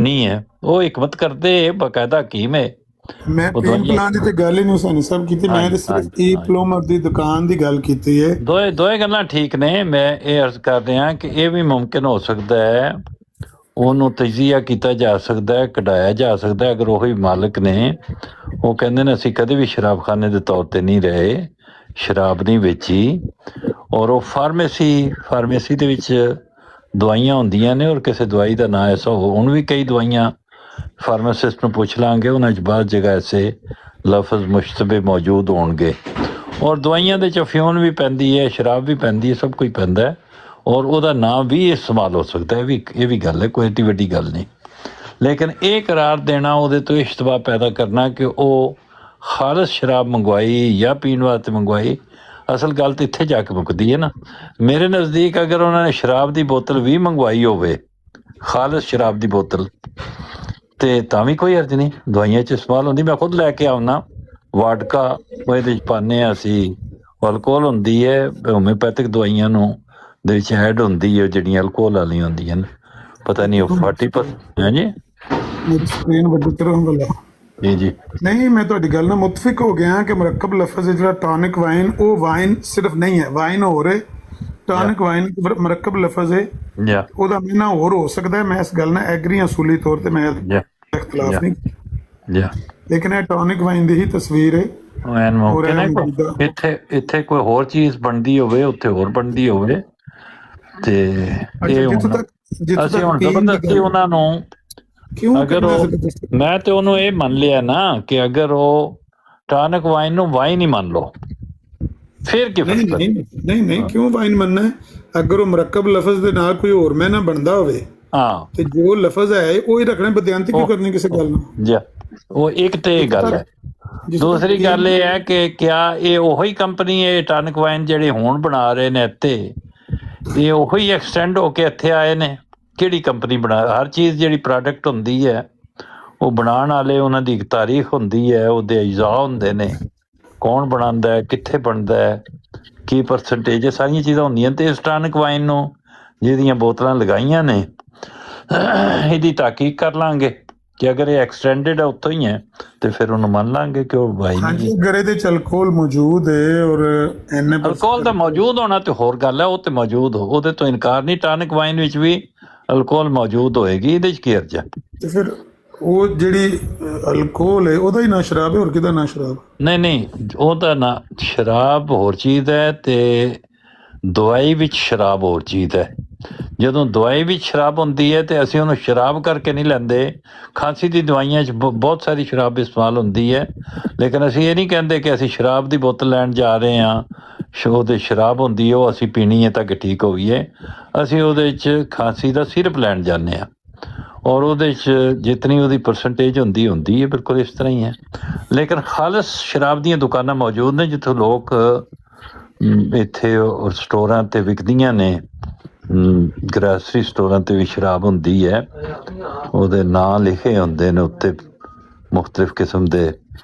ਨਹੀਂ ਹੈ, ਉਹ ਹਕਮਤ ਕਰਦੇ ਬਕਾਇਦਾ ਹਕੀਮ ਹੈ। ਮੈਂ ਉਹ ਪੇਨ ਦਵਾਈਆਂ ਪਲਾਨ ਦੀ ਤੇ ਗੱਲ ਹੀ ਨਹੀਂ ਹੁਸੈਨੀ ਸਾਹਿਬ ਕੀਤੀ, ਮੈਂ ਤੇ ਹਾਂਜੀ ਸਿਰਫ ਹਾਂਜੀ ਈ ਹਾਂਜੀ ਪਲੋਮਰ ਦੀ ਦੁਕਾਨ ਦੀ ਗੱਲ ਕੀਤੀ ਹੈ। ਦੋਏ ਗੱਲਾਂ ਠੀਕ ਨੇ। ਮੈਂ ਇਹ ਅਰਜ਼ ਕਰ ਰਿਹਾ ਕਿ ਇਹ ਵੀ ਮੁਮਕਿਨ ਹੋ ਸਕਦਾ ਹੈ, ਉਹਨੂੰ ਤਜਜ਼ੀਆ ਕੀਤਾ ਜਾ ਸਕਦਾ ਹੈ, ਕਢਾਇਆ ਜਾ ਸਕਦਾ ਹੈ। ਅਗਰ ਉਹੀ ਮਾਲਕ ਨੇ, ਉਹ ਕਹਿੰਦੇ ਨੇ ਅਸੀਂ ਕਦੇ ਵੀ ਸ਼ਰਾਬਖਾਨੇ ਦੇ ਤੌਰ ਤੇ ਨਹੀਂ ਰਹੇ, ਸ਼ਰਾਬ ਨਹੀਂ ਵੇਚੀ, ਔਰ ਉਹ ਫਾਰਮੇਸੀ ਦੇ ਵਿੱਚ ਦਵਾਈਆਂ ਹੁੰਦੀਆਂ ਨੇ, ਔਰ ਕਿਸੇ ਦਵਾਈ ਦਾ ਨਾਂ ਐਸਾ ਹੁਣ ਵੀ ਕਈ ਦਵਾਈਆਂ ਫਾਰਮਾਸਿਸਟ ਨੂੰ ਪੁੱਛ ਲਾਂਗੇ, ਉਹਨਾਂ 'ਚ ਬਾਅਦ ਜਗ੍ਹਾ ਐਸੇ ਲਫ਼ਜ਼ ਮੁਸ਼ਤਬੇ ਮੌਜੂਦ ਹੋਣਗੇ। ਔਰ ਦਵਾਈਆਂ ਦੇ 'ਚ ਅਫਿਊਨ ਵੀ ਪੈਂਦੀ ਹੈ, ਸ਼ਰਾਬ ਵੀ ਪੈਂਦੀ ਹੈ, ਸਭ ਕੁਝ ਪੈਂਦਾ ਹੈ, ਔਰ ਉਹਦਾ ਨਾਂ ਵੀ ਇਸਤੇਮਾਲ ਹੋ ਸਕਦਾ ਹੈ। ਇਹ ਵੀ ਗੱਲ ਹੈ, ਕੋਈ ਏਡੀ ਵੱਡੀ ਗੱਲ ਨਹੀਂ। ਲੇਕਿਨ ਇਹ ਕਰਾਰ ਦੇਣਾ, ਉਹਦੇ ਤੋਂ ਇਸ਼ਤਬਾਹ ਪੈਦਾ ਕਰਨਾ ਕਿ ਉਹ ਖਾਲਸ ਸ਼ਰਾਬ ਮੰਗਵਾਈ ਜਾਂ ਪੀਣ ਵਾਸਤੇ ਮੰਗਵਾਈ, ਅਸਲ ਗੱਲ ਤਾਂ ਇੱਥੇ ਜਾ ਕੇ ਮੁੱਕਦੀ ਹੈ ਨਾ। ਮੇਰੇ ਨਜ਼ਦੀਕ ਅਗਰ ਉਹਨਾਂ ਨੇ ਸ਼ਰਾਬ ਦੀ ਬੋਤਲ ਵੀ ਮੰਗਵਾਈ ਹੋਵੇ, ਖਾਲਸ ਸ਼ਰਾਬ ਦੀ ਬੋਤਲ, ਤੇ ਤਾਂ ਵੀ ਕੋਈ ਅਰਜ਼ ਨਹੀਂ, ਦਵਾਈਆਂ 'ਚ ਇਸਤੇਮਾਲ ਹੁੰਦੀ। ਮੈਂ ਖੁਦ ਲੈ ਕੇ ਆਉਣਾ ਵਾਡਕਾ, ਉਹ ਇਹਦੇ 'ਚ ਪਾਉਂਦੇ ਹਾਂ ਅਸੀਂ, ਅਲਕੋਹਲ ਹੁੰਦੀ ਹੈ, ਹੋਮਿਓਪੈਥਿਕ ਦਵਾਈਆਂ ਨੂੰ ਦੇ ਵਿੱਚ ਐਡ ਹੁੰਦੀ ਹੈ, ਜਿਹੜੀਆਂ ਅਲਕੋਹਲ ਵਾਲੀਆਂ ਹੁੰਦੀਆਂ ਨੇ, ਪਤਾ ਨਹੀਂ ਉਹ 40% ਹੈ ਜੀ। ਮੇਰੀ ਸਕਰੀਨ ਵੱਡੀ ਤਰ੍ਹਾਂ ਗੱਲ ਜੀ ਜੀ ਨਹੀਂ, ਮੈਂ ਤੁਹਾਡੀ ਗੱਲ ਨਾਲ ਮੁਤਫਿਕ ਹੋ ਗਿਆ ਕਿ ਮੁਰੱਕਬ ਲਫ਼ਜ਼ ਹੈ ਜਿਹੜਾ ਟੌਨਿਕ ਵਾਈਨ, ਉਹ ਵਾਈਨ ਸਿਰਫ ਨਹੀਂ ਹੈ, ਵਾਈਨ ਹੋਰ ਹੈ, ਟੌਨਿਕ ਵਾਈਨ ਮੁਰੱਕਬ ਲਫ਼ਜ਼ ਹੈ, ਜਾ ਉਹਦਾ ਮਹੀਨਾ ਹੋਰ ਹੋ ਸਕਦਾ ਹੈ। ਮੈਂ ਇਸ ਗੱਲ ਨਾਲ ਐਗਰੀ ਅਸੂਲੀ ਤੌਰ ਤੇ ਮੈਂ ਜਾ ਇਖਤਲਾਫ ਨਹੀਂ, ਜਾ ਲੇਕਿਨ ਇਹ ਟੌਨਿਕ ਵਾਈਨ ਦੀ ਹੀ ਤਸਵੀਰ ਹੈ। ਐਨ ਔਰ ਮੁਮਕਿਨ ਇਹ ਹੈ ਮੌਜੂਦਾ ਇੱਥੇ ਕੋਈ ਹੋਰ ਚੀਜ਼ ਬਣਦੀ ਹੋਵੇ, ਉੱਥੇ ਹੋਰ ਬਣਦੀ ਹੋਵੇ, ਤੇ ਅੱਛਾ, ਇਹ ਹੁਣ ਅਸੀਂ ਹੁਣ ਜ਼ਬਰਦਸਤੀ ਉਹਨਾਂ ਨੂੰ, ਕਿਉਂ ਅਗਰ ਕਰਨਾ ਉਹ, ਜ਼ਬਰਦਸਤੀ? ਮੈਂ ਤੇ ਉਹਨੂੰ ਇਹ ਮੰਨ ਲਿਆ ਨਾ ਕਿ ਅਗਰ ਉਹ ਟਾਨਕ ਵਾਈਨ ਨੂੰ ਵਾਈਨ ਹੀ ਮੰਨ ਲਓ, ਫਿਰ ਕੀ ਨਹੀਂ ਫਰਕ ਨਹੀਂ ਨਹੀਂ ਨਹੀਂ, ਕਿਉਂ ਵਾਈਨ ਮੰਨਣਾ ਹੈ? ਅਗਰ ਉਹ ਮੁਰੱਕਬ ਲਫ਼ਜ਼ ਦੇ ਨਾਲ ਕੋਈ ਹੋਰ ਮੈਨਾ ਬਣਦਾ ਹੋਵੇ, ਹਾਂ ਤੇ ਜੋ ਲਫ਼ਜ਼ ਹੈ ਉਹ ਹੀ ਰੱਖਣਾ, ਬਦਿਆਨਤੀ ਕਿਉਂ ਕਰਨੀ ਕਿਸੇ ਗੱਲ ਨਾਲ? ਜੀ, ਉਹ ਇੱਕ ਤੇ ਇਹ ਗੱਲ ਹੈ। ਦੂਸਰੀ ਗੱਲ ਇਹ ਹੈ ਕਿ ਕਿਆ ਇਹ ਉਹੀ ਕੰਪਨੀ ਹੈ, ਟਾਨਕ ਵਾਈਨ ਜਿਹੜੇ ਹੁਣ ਬਣਾ ਰਹੇ ਨੇ ਇੱਥੇ, ਇਹ ਉਹੀ ਐਕਸਟੈਂਡ ਹੋ ਕੇ ਇੱਥੇ ਆਏ ਨੇ? ਕਿਹੜੀ ਕੰਪਨੀ ਬਣਾ? ਹਰ ਚੀਜ਼ ਜਿਹੜੀ ਪ੍ਰੋਡਕਟ ਹੁੰਦੀ ਹੈ, ਉਹ ਬਣਾਉਣ ਵਾਲੇ, ਉਹਨਾਂ ਦੀ ਇੱਕ ਤਾਰੀਖ ਹੁੰਦੀ ਹੈ, ਉਹਦੇ ਅਜਜ਼ਾ ਹੁੰਦੇ ਨੇ, ਕੌਣ ਬਣਾਉਂਦਾ ਹੈ, ਕਿੱਥੇ ਬਣਦਾ ਹੈ, ਕੀ ਪਰਸੈਂਟੇਜ, ਇਹ ਸਾਰੀਆਂ ਚੀਜ਼ਾਂ ਹੁੰਦੀਆਂ। ਤੇ ਇਸ ਟਾਨਿਕ ਵਾਈਨ ਨੂੰ ਜਿਹਦੀਆਂ ਬੋਤਲਾਂ ਲਗਾਈਆਂ ਨੇ, ਇਹਦੀ ਤਹਿਕੀਕ ਕਰ ਲਾਂਗੇ ਕਿ ਅਗਰ ਇਹ ਐਕਸਟੈਂਡਡ ਹੈ, ਉੱਥੋਂ ਹੀ ਹੈ, ਤੇ ਫਿਰ ਉਹਨੂੰ ਮੰਨ ਲਾਂਗੇ ਕਿ ਉਹ ਵਾਈਨ ਹੀ ਹੈ। ਅਗਰ ਇਹਦੇ ਚ ਅਲਕੋਹਲ ਮੌਜੂਦ ਹੈ, ਔਰ ਅਲਕੋਹਲ ਦਾ ਮੌਜੂਦ ਹੋਣਾ ਤੇ ਹੋਰ ਗੱਲ ਹੈ, ਉਹ ਤੇ ਮੌਜੂਦ ਹੋ, ਉਹਦੇ ਤੋਂ ਇਨਕਾਰ ਨਹੀਂ। ਟਾਨਿਕ ਵਾਈਨ ਵਿੱਚ ਵੀ ਅਲਕੋਹਲ ਮੌਜੂਦ ਹੋਏਗੀ, ਇਹਦੇ 'ਚ ਕੀ ਹਰਜ ਹੈ? ਤੇ ਫਿਰ ਉਹ ਜਿਹੜੀ ਅਲਕੋਹਲ ਹੈ, ਉਹਦਾ ਹੀ ਨਾ ਸ਼ਰਾਬ ਹੈ, ਹੋਰ ਕਿਹਦਾ ਨਾ ਸ਼ਰਾਬ? ਨਹੀਂ, ਉਹਦਾ ਨਾ ਸ਼ਰਾਬ ਹੋਰ ਚੀਜ਼ ਹੈ, ਤੇ ਦਵਾਈ ਵਿੱਚ ਸ਼ਰਾਬ ਹੋਰ ਚੀਜ਼ ਹੈ। ਜਦੋਂ ਦਵਾਈ ਵਿੱਚ ਸ਼ਰਾਬ ਹੁੰਦੀ ਹੈ ਤੇ ਅਸੀਂ ਉਹਨੂੰ ਸ਼ਰਾਬ ਕਰਕੇ ਨਹੀਂ ਲੈਂਦੇ। ਖਾਂਸੀ ਦੀ ਦਵਾਈਆਂ 'ਚ ਬਹੁਤ ਸਾਰੀ ਸ਼ਰਾਬ ਇਸਤੇਮਾਲ ਹੁੰਦੀ ਹੈ, ਲੇਕਿਨ ਅਸੀਂ ਇਹ ਨਹੀਂ ਕਹਿੰਦੇ ਕਿ ਅਸੀਂ ਸ਼ਰਾਬ ਦੀ ਬੋਤਲ ਲੈਣ ਜਾ ਰਹੇ ਹਾਂ, ਉਹਦੇ ਸ਼ਰਾਬ ਹੁੰਦੀ ਹੈ, ਉਹ ਅਸੀਂ ਪੀਣੀ ਹੈ ਤਾਂ ਕਿ ਠੀਕ ਹੋਈਏ। ਅਸੀਂ ਉਹਦੇ 'ਚ ਖਾਂਸੀ ਦਾ ਸਿਰਪ ਲੈਣ ਜਾਂਦੇ ਹਾਂ, ਔਰ ਉਹਦੇ 'ਚ ਜਿਤਨੀ ਉਹਦੀ ਪਰਸੈਂਟੇਜ ਹੁੰਦੀ ਹੈ, ਬਿਲਕੁਲ ਇਸ ਤਰ੍ਹਾਂ ਹੀ ਹੈ। ਲੇਕਿਨ ਖਾਲਸ ਸ਼ਰਾਬ ਦੀਆਂ ਦੁਕਾਨਾਂ ਮੌਜੂਦ ਨੇ, ਜਿੱਥੋਂ ਲੋਕ ਇੱਥੇ ਸਟੋਰਾਂ 'ਤੇ ਵਿਕਦੀਆਂ ਨੇ, ਗ੍ਰੈਸਰੀ ਸਟੋਰਾਂ 'ਤੇ ਵੀ ਸ਼ਰਾਬ ਹੁੰਦੀ ਹੈ, ਉਹਦੇ ਨਾਂ ਲਿਖੇ ਹੁੰਦੇ ਨੇ ਉੱਤੇ, ਮੁਖਤਲਿਫ ਕਿਸਮ ਦੇ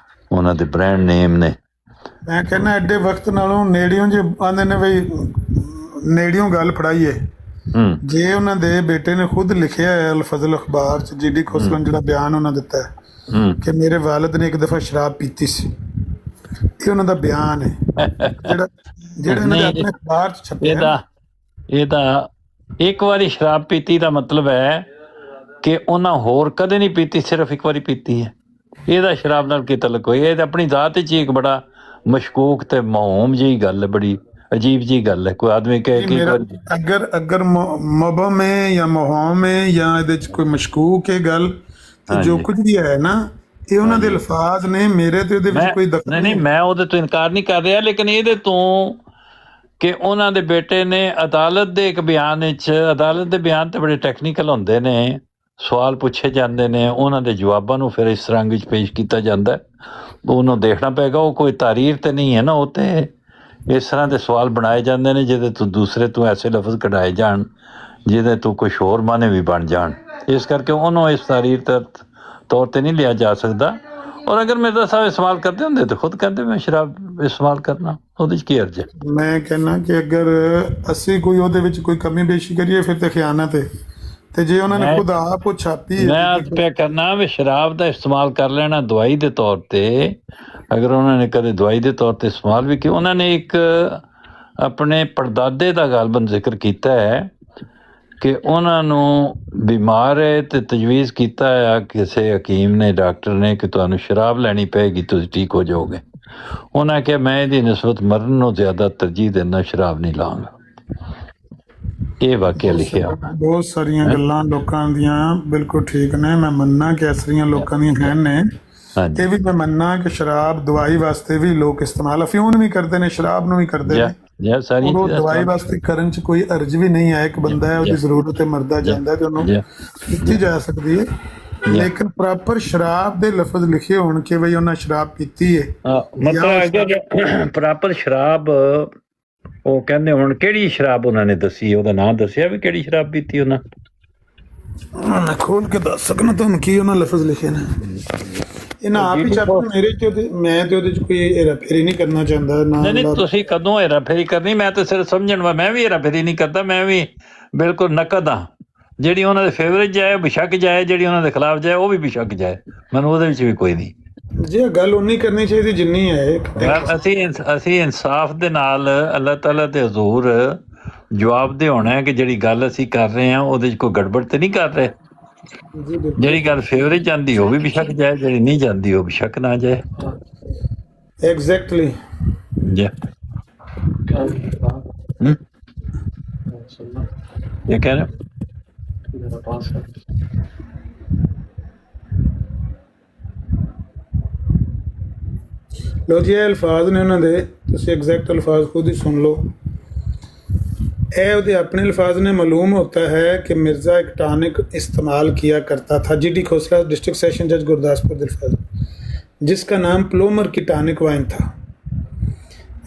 ਉਹਨਾਂ ਦੇ ਬ੍ਰਾਂਡ ਨੇਮ ਨੇ। ਮੈਂ ਕਹਿੰਦਾ ਐਡੇ ਵਕਤ ਨਾਲੋਂ ਨੇੜਿਓਂ ਜੇ ਆਉਂਦੇ ਨੇ ਬਈ, ਨੇੜਿਓਂ ਗੱਲ ਫੜਾਈਏ, ਜੇ ਉਹਨਾਂ ਦੇ ਬੇਟੇ ਨੇ ਖੁਦ ਲਿਖਿਆ ਹੈ ਅਲ ਫਜ਼ਲ ਅਖਬਾਰ 'ਚ, ਜੀ ਡੀ ਖੋਸਲਾ ਜਿਹੜਾ ਬਿਆਨ ਉਹਨਾਂ ਦਿੱਤਾ ਹੈ ਕਿ ਮੇਰੇ ਵਾਲਿਦ ਨੇ ਇੱਕ ਦਫਾ ਸ਼ਰਾਬ ਪੀਤੀ ਸੀ, ਇਹ ਉਹਨਾਂ ਦਾ ਬਿਆਨ ਹੈ, ਜਿਹੜਾ ਇਹਨਾਂ ਦੇ ਆਪਣੇ ਅਖਬਾਰ 'ਚ ਛਪਿਆ। ਇਹਦਾ ਇੱਕ ਵਾਰੀ ਸ਼ਰਾਬ ਪੀਤੀ ਦਾ ਮਤਲਬ ਹੈ ਕਿ ਉਹਨਾਂ ਹੋਰ ਕਦੇ ਨਹੀਂ ਪੀਤੀ, ਸਿਰਫ ਇੱਕ ਵਾਰੀ ਪੀਤੀ ਹੈ। ਇਹਦਾ ਸ਼ਰਾਬ ਨਾਲ ਕੀ ਤਲਕ ਹੋਈ? ਇਹ ਤਾਂ ਆਪਣੀ ਜ਼ਾਤ 'ਚ ਹੀ ਇੱਕ ਬੜਾ ਮਸ਼ਕੂਕ ਤੇ ਮਹੂਮ ਜਿਹੀ ਗੱਲ ਹੈ, ਬੜੀ ਅਜੀਬ ਜਿਹੀ ਗੱਲ ਹੈ। ਕੋਈ ਆਦਮੀ ਕਹੇ ਕਿ ਅਗਰ ਮਬਹਮ ਹੈ ਜਾਂ ਮਹੂਮ ਹੈ ਜਾਂ ਇਹਦੇ 'ਚ ਕੋਈ ਮਸ਼ਕੂਕ ਹੈ ਗੱਲ, ਤੇ ਜੋ ਕੁਝ ਵੀ ਹੈ ਨਾ, ਇਹ ਉਹਨਾਂ ਦੇ ਅਲਫਾਜ਼ ਨੇ, ਮੇਰੇ ਤੇ ਉਹਦੇ ਵਿੱਚ ਕੋਈ ਦਖਲ ਨਹੀਂ। ਮੈਂ ਉਹਦੇ ਤੋਂ ਇਨਕਾਰ ਨਹੀਂ ਕਰ ਰਿਹਾ, ਲੇਕਿਨ ਇਹਦੇ ਤੋਂ ਕਿ ਉਹਨਾਂ ਦੇ ਬੇਟੇ ਨੇ ਅਦਾਲਤ ਦੇ ਇੱਕ ਬਿਆਨ ਵਿੱਚ, ਅਦਾਲਤ ਦੇ ਬਿਆਨ ਤੇ ਬੜੇ ਟੈਕਨੀਕਲ ਹੁੰਦੇ ਨੇ, ਸਵਾਲ ਪੁੱਛੇ ਜਾਂਦੇ ਨੇ, ਉਹਨਾਂ ਦੇ ਜਵਾਬਾਂ ਨੂੰ ਫਿਰ ਇਸ ਰੰਗ ਵਿੱਚ ਪੇਸ਼ ਕੀਤਾ ਜਾਂਦਾ, ਉਹਨੂੰ ਦੇਖਣਾ ਪਏਗਾ। ਉਹ ਕੋਈ ਤਾਰੀਰ ਤੇ ਨਹੀਂ ਹੈ ਨਾ, ਉਹ ਤੇ ਇਸ ਤਰ੍ਹਾਂ ਦੇ ਸਵਾਲ ਬਣਾਏ ਜਾਂਦੇ ਨੇ ਜਿਹਦੇ ਤੋਂ ਦੂਸਰੇ ਤੋਂ ਐਸੇ ਲਫ਼ਜ਼ ਕਢਾਏ ਜਾਣ ਜਿਹਦੇ ਤੋਂ ਕੁਛ ਹੋਰ ਮਾਨੇ ਵੀ ਬਣ ਜਾਣ। ਇਸ ਕਰਕੇ ਉਹਨੂੰ ਇਸ ਤਾਰੀਰ ਤੌਰ ਤੇ ਨਹੀਂ ਲਿਆ ਜਾ ਸਕਦਾ। ਔਰ ਅਗਰ ਮਿਰਜ਼ਾ ਸਾਹਿਬ ਇਸਤੇਮਾਲ ਕਰਦੇ ਹੁੰਦੇ ਤਾਂ ਖੁਦ ਕਹਿੰਦੇ ਮੈਂ ਸ਼ਰਾਬ ਇਸਤੇਮਾਲ ਕਰਨਾ, ਉਹਦੇ 'ਚ ਕੀ ਹਰਜ ਹੈ? ਮੈਂ ਕਹਿੰਦਾ ਕਿ ਅਗਰ ਅਸੀਂ ਕੋਈ ਉਹਦੇ ਵਿੱਚ ਕੋਈ ਕਮੀ ਪੇਸ਼ੀ ਕਰੀਏ, ਫਿਰ ਤਾਂ ਖਿਆਨਤ ਹੈ, ਤੇ ਜੇ ਉਹਨਾਂ ਨੇ ਮੈਂ- ਖੁਦ ਆਪ ਉਹ ਛਾਪੀ ਹੈ ਮੈਂ ਅੱਜ ਪਿਆ ਕਰਨਾ ਵੀ ਸ਼ਰਾਬ ਦਾ ਇਸਤੇਮਾਲ ਕਰ ਲੈਣਾ ਦਵਾਈ ਦੇ ਤੌਰ ਤੇ, ਅਗਰ ਉਹਨਾਂ ਨੇ ਕਦੇ ਦਵਾਈ ਦੇ ਤੌਰ ਤੇ ਇਸਤੇਮਾਲ ਵੀ ਕੀਤਾ। ਉਹਨਾਂ ਨੇ ਇੱਕ ਆਪਣੇ ਪੜਦਾਦੇ ਦਾ ਗਾਲਬਨ ਜ਼ਿਕਰ ਕੀਤਾ ਹੈ ਕਿ ਉਹਨਾਂ ਨੂੰ ਬਿਮਾਰ ਹੈ ਤੇ ਤਜਵੀਜ਼ ਕੀਤਾ ਆ ਕਿਸੇ ਹਕੀਮ ਨੇ, ਡਾਕਟਰ ਨੇ, ਕਿ ਤੁਹਾਨੂੰ ਸ਼ਰਾਬ ਲੈਣੀ ਪਏਗੀ, ਤੁਸੀਂ ਠੀਕ ਹੋ ਜਾਓਗੇ। ਉਹਨਾਂ ਕਿਹਾ ਮੈਂ ਇਹਦੀ ਨਿਸਬਤ ਮਰਨ ਨੂੰ ਜ਼ਿਆਦਾ ਤਰਜੀਹ ਦਿੰਦਾ, ਸ਼ਰਾਬ ਨਹੀਂ ਲਾਂਗਾ। ਇਹ ਵਾਕਿਆ ਲਿਖਿਆ। ਬਹੁਤ ਸਾਰੀਆਂ ਗੱਲਾਂ ਲੋਕਾਂ ਦੀਆਂ ਬਿਲਕੁਲ ਠੀਕ ਨੇ, ਮੈਂ ਮੰਨਣਾ ਕਿ ਅਸਰੀਆਂ ਲੋਕਾਂ ਦੀਆਂ ਹੈ ਨੇ। ਹਾਂਜੀ ਇਹ ਵੀ ਮੈਂ ਮੰਨਣਾ ਕਿ ਸ਼ਰਾਬ ਦਵਾਈ ਵਾਸਤੇ ਵੀ ਲੋਕ ਇਸਤੇਮਾਲ, ਅਫੀਮ ਵੀ ਕਰਦੇ ਨੇ, ਸ਼ਰਾਬ ਨੂੰ ਵੀ ਕਰਦੇ ਨੇ। ਜੀ ਸਾਰੀ ਉਹ ਦਵਾਈ ਵਾਸਤੇ ਕਰਨ ਚ ਕੋਈ ਅਰਜ਼ ਵੀ ਨਹੀਂ ਹੈ। ਇੱਕ ਬੰਦਾ ਹੈ, ਉਹਦੀ ਜ਼ਰੂਰਤ ਹੈ, ਮਰਦਾ ਜਾਂਦਾ ਤੇ ਉਹਨੂੰ ਦਿੱਤੀ ਜਾ ਸਕਦੀ ਹੈ। ਲੇਕਿਨ ਪ੍ਰੋਪਰ ਸ਼ਰਾਬ ਦੇ ਲਫ਼ਜ਼ ਲਿਖੇ ਹੋਣ ਕਿ ਬਈ ਉਹਨਾਂ ਸ਼ਰਾਬ ਪੀਤੀ ਹੈ, ਮਤਲਬ ਅਗਰ ਪ੍ਰੋਪਰ ਸ਼ਰਾਬ, ਉਹ ਕਹਿੰਦੇ ਹੁਣ ਕਿਹੜੀ ਸ਼ਰਾਬ ਉਹਨਾਂ ਨੇ ਦੱਸੀ, ਉਹਦਾ ਨਾਮ ਦੱਸਿਆ ਵੀ ਕਿਹੜੀ ਸ਼ਰਾਬ ਪੀਤੀ ਉਹਨਾਂ? ਮੈਂ ਖੋਲ ਕੇ ਦੱਸ ਸਕਣਾ ਤੁਹਾਨੂੰ ਕੀ ਉਹਨਾਂ ਲਫ਼ਜ਼ ਲਿਖੇ ਨੇ। ਇਹਨਾਂ ਆਪ ਹੀ ਛਾਪੇ ਮੇਰੇ ਚ, ਮੈਂ ਤੇ ਉਹਦੇ ਚ ਕੋਈ ਹੇਰਾਫੇਰੀ ਨਹੀਂ ਕਰਨਾ ਚਾਹੁੰਦਾ ਨਾ। ਨਹੀਂ, ਤੁਸੀਂ ਕਦੋਂ ਹੇਰਾਫੇਰੀ ਕਰਨੀ? ਮੈਂ ਤਾਂ ਸਿਰਫ ਸਮਝਣ ਵਾ, ਮੈਂ ਵੀ ਹੇਰਾਫੇਰੀ ਨਹੀਂ ਕਰਦਾ, ਮੈਂ ਵੀ ਬਿਲਕੁਲ ਨਕਦ ਹਾਂ। ਜਿਹੜੀ ਉਹਨਾਂ ਦੇ ਫੇਵਰੇਟ ਜਾਏ ਬਿਸ਼ੱਕ ਜਾਏ, ਜਿਹੜੀ ਉਹਨਾਂ ਦੇ ਖਿਲਾਫ ਜਾਏ ਉਹ ਵੀ ਬਿਸ਼ੱਕ ਜਾਏ, ਮੈਨੂੰ ਉਹਦੇ ਵਿੱਚ ਵੀ ਕੋਈ ਨਹੀਂ। ਜੀ ਗੱਲ ਉਨੀ ਕਰਨੀ ਚਾਹੀਦੀ ਜਿੰਨੀ ਹੈ। ਅਸੀਂ ਇਨਸਾਫ ਦੇ ਨਾਲ ਅੱਲਾਹ ਤਾਲਾ ਦੇ ਹਜ਼ੂਰ ਜਵਾਬਦੇਹ ਹੋਣਾ ਹੈ ਕਿ ਜਿਹੜੀ ਗੱਲ ਅਸੀਂ ਕਰ ਰਹੇ ਹਾਂ ਉਹਦੇ 'ਚ ਕੋਈ ਗੜਬੜ ਤੇ ਨਹੀਂ ਕਰ ਰਹੇ। ਜਿਹੜੀ ਗੱਲ ਫੇਵਰੇਟ ਜਾਂਦੀ ਉਹ ਵੀ ਬਿਸ਼ੱਕ ਜਾਏ, ਜਿਹੜੀ ਨਹੀਂ ਜਾਂਦੀ ਉਹ ਬਿਸ਼ੱਕ ਨਾ ਜਾਏ। ਐਗਜ਼ੈਕਟਲੀ ਜੀ ਇਹ ਕਹਿ ਰਹੇ ਲੋ ਜੀ, ਇਹ ਅਲਫਾਜ਼ ਨੇ ਉਹਨਾਂ ਦੇ, ਤੁਸੀਂ एग्जैक्ट अल्फाज खुद ही सुन लो। ये अपने अल्फाज ने मालूम होता है कि मिर्ज़ा एक टॉनिक इस्तेमाल किया करता था, G D Khosla district session जज गुरदासपुर दिलफाज, जिसका नाम प्लोमर की टॉनिक वाइन था।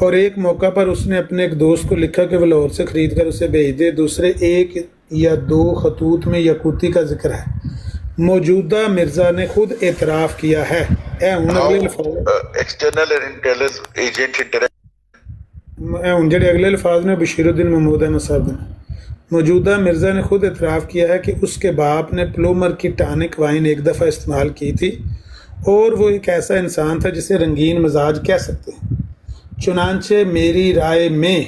और एक मौका पर उसने अपने एक दोस्त को लिखा कि वो लाहौर से ख़रीद कर उसे भेज दे। दूसरे एक या दो खतूत में यकूती का जिक्र है। मौजूदा मिर्ज़ा ने खुद एतराफ़ किया है। एक्सटर्नल इंटेलिजेंस एजेंट हूँ जेडे अगले अल्फाज ने बशीरुद्दीन महमूद अहमद साहब ने, मौजूदा मिर्ज़ा ने खुद एतराफ़ किया है कि उसके बाप ने प्लोमर की टॉनिक वाइन एक दफ़ा इस्तेमाल की थी और वो एक ऐसा इंसान था जिसे रंगीन मिजाज कह सकते हैं। चुनांचे मेरी राय में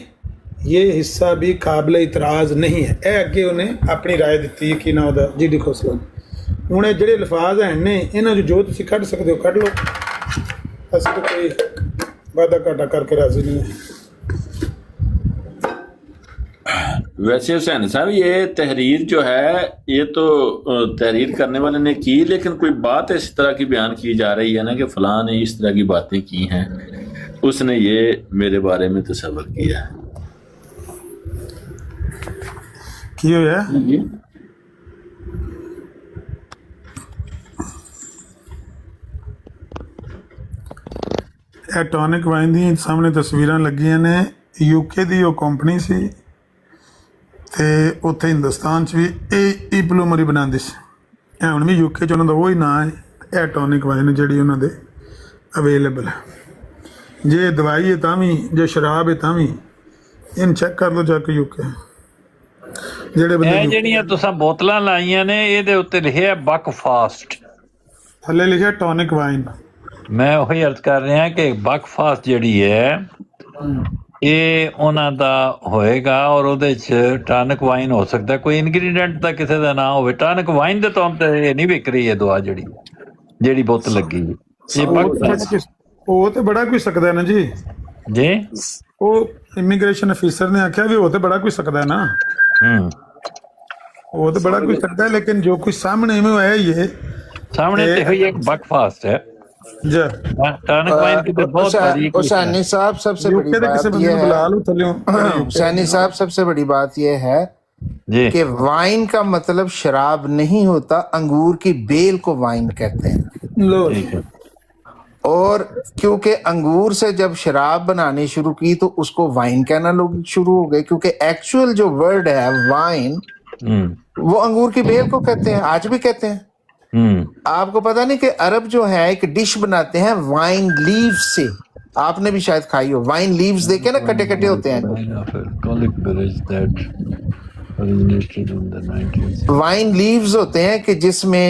ये हिस्सा भी काबिल इतराज़ नहीं है। ए अगे उन्हें अपनी राय दी कि ना उदा जी डी खोसला ने। ਹੁਣ ਇਹ ਜਿਹੜੇ ਅਲਫਾਜ਼ ਹਨ ਨੇ, ਇਹਨਾਂ 'ਚ ਜੋ ਤੁਸੀਂ ਕੱਢ ਸਕਦੇ ਹੋ ਕੱਢ ਲਓ। ਅਸੀਂ ਤਾਂ ਕੋਈ ਵਾਧਾ ਘਾਟਾ ਕਰਕੇ ਰਾਜ਼ੀ नहीं है। वैसे हुसैन साहब, ये तहरीर जो है ये तो तहरीर करने वाले ने की, लेकिन कोई बात इस तरह की बयान की जा रही है ना कि फलां ने इस तरह की बातें की हैं, उसने ये मेरे बारे में तसव्वुर किया है। की होया ਇਹ ਟੌਨਿਕ ਵਾਈਨ ਦੀਆਂ ਸਾਹਮਣੇ ਤਸਵੀਰਾਂ ਲੱਗੀਆਂ ਨੇ। ਯੂਕੇ ਦੀ ਉਹ ਕੰਪਨੀ ਸੀ ਤੇ ਉੱਥੇ ਹਿੰਦੁਸਤਾਨ 'ਚ ਵੀ ਇਹ ਪਲੋਮਰ ਹੀ ਬਣਾਉਂਦੀ ਸੀ। ਇਹ ਹੁਣ ਵੀ ਯੂਕੇ 'ਚ ਉਹਨਾਂ ਦਾ ਉਹੀ ਨਾਂ ਹੈ। ਇਹ ਟੌਨਿਕ ਵਾਈਨ ਜਿਹੜੀ ਉਹਨਾਂ ਦੇ ਅਵੇਲੇਬਲ ਹੈ। ਜੇ ਦਵਾਈ ਹੈ ਤਾਂ ਵੀ, ਜੇ ਸ਼ਰਾਬ ਹੈ ਤਾਂ ਵੀ, ਇਹਨੂੰ ਚੈੱਕ ਕਰ ਲਓ ਜਾ ਕੇ ਯੂਕੇ। ਜਿਹੜੇ ਬੰਦੇ ਜਿਹੜੀਆਂ ਤੁਸੀਂ ਬੋਤਲਾਂ ਲਾਈਆਂ ਨੇ ਇਹਦੇ ਉੱਤੇ ਲਿਖਿਆ ਬਕ ਫਾਸਟ, ਥੱਲੇ ਲਿਖਿਆ ਟੌਨਿਕ ਵਾਈਨ। ਮੈਂ ਉਹੀ ਅਰਜ਼ ਕਰ ਰਿਹਾ ਕਿ ਬਕ ਫਾਸਟ ਜਿਹੜੀ ਹੈ ਇਹ ਉਹਨਾਂ ਦਾ ਹੋਏਗਾ ਔਰ ਉਹਦੇ 'ਚ ਟੌਨਿਕ ਵਾਈਨ ਹੋ ਸਕਦਾ, ਕੋਈ ਇਨਗਰੀਡੀਐਂਟ ਦਾ ਕਿਸੇ ਦਾ ਨਾ ਹੋਵੇ। ਟੌਨਿਕ ਵਾਈਨ ਦੇ ਤੌਰ ਤੇ ਇਹ ਨਹੀਂ ਵਿਕ ਰਹੀ ਹੈ ਦਵਾ ਜਿਹੜੀ ਬੋਤਲ ਲੱਗੀ ਇਹ ਉਹ ਤੇ ਬੜਾ ਕੋਈ ਸਕਦਾ ਨਾ ਜੀ। ਉਹ ਇਮੀਗ੍ਰੇਸ਼ਨ ਅਫੀਸਰ ਨੇ ਆਖਿਆ ਵੀ ਉਹ ਤੇ ਬੜਾ ਕੋਈ ਸਕਦਾ ਨਾ। ਉਹ ਤੇ ਬੜਾ ਕੋਈ ਸਕਦਾ, ਲੇਕਿਨ ਜੋ ਕੁਝ ਸਾਹਮਣੇ में है ये सामने देखो ये बक फास्ट है। टॉनिक वाइन की तो बहुत बड़ी हुसैनी साहब सबसे बड़ी बात ये है, हुसैनी साहब सबसे बड़ी बात ये है कि वाइन का मतलब शराब नहीं होता, अंगूर की बेल को वाइन कहते हैं। और क्योंकि अंगूर से जब शराब बनानी शुरू की तो उसको वाइन कहना लोग शुरू हो गए, क्योंकि एक्चुअल जो वर्ड है वाइन वो अंगूर की बेल को कहते हैं, आज भी कहते हैं। आपको पता नहीं कि अरब जो है एक डिश बनाते हैं वाइन लीव से, आपने भी शायद खाई हो। वाइन लीव्स देखे ना, कटे कटे होते हैं। originated in the 19th wine leaves होते हैं कि जिसमें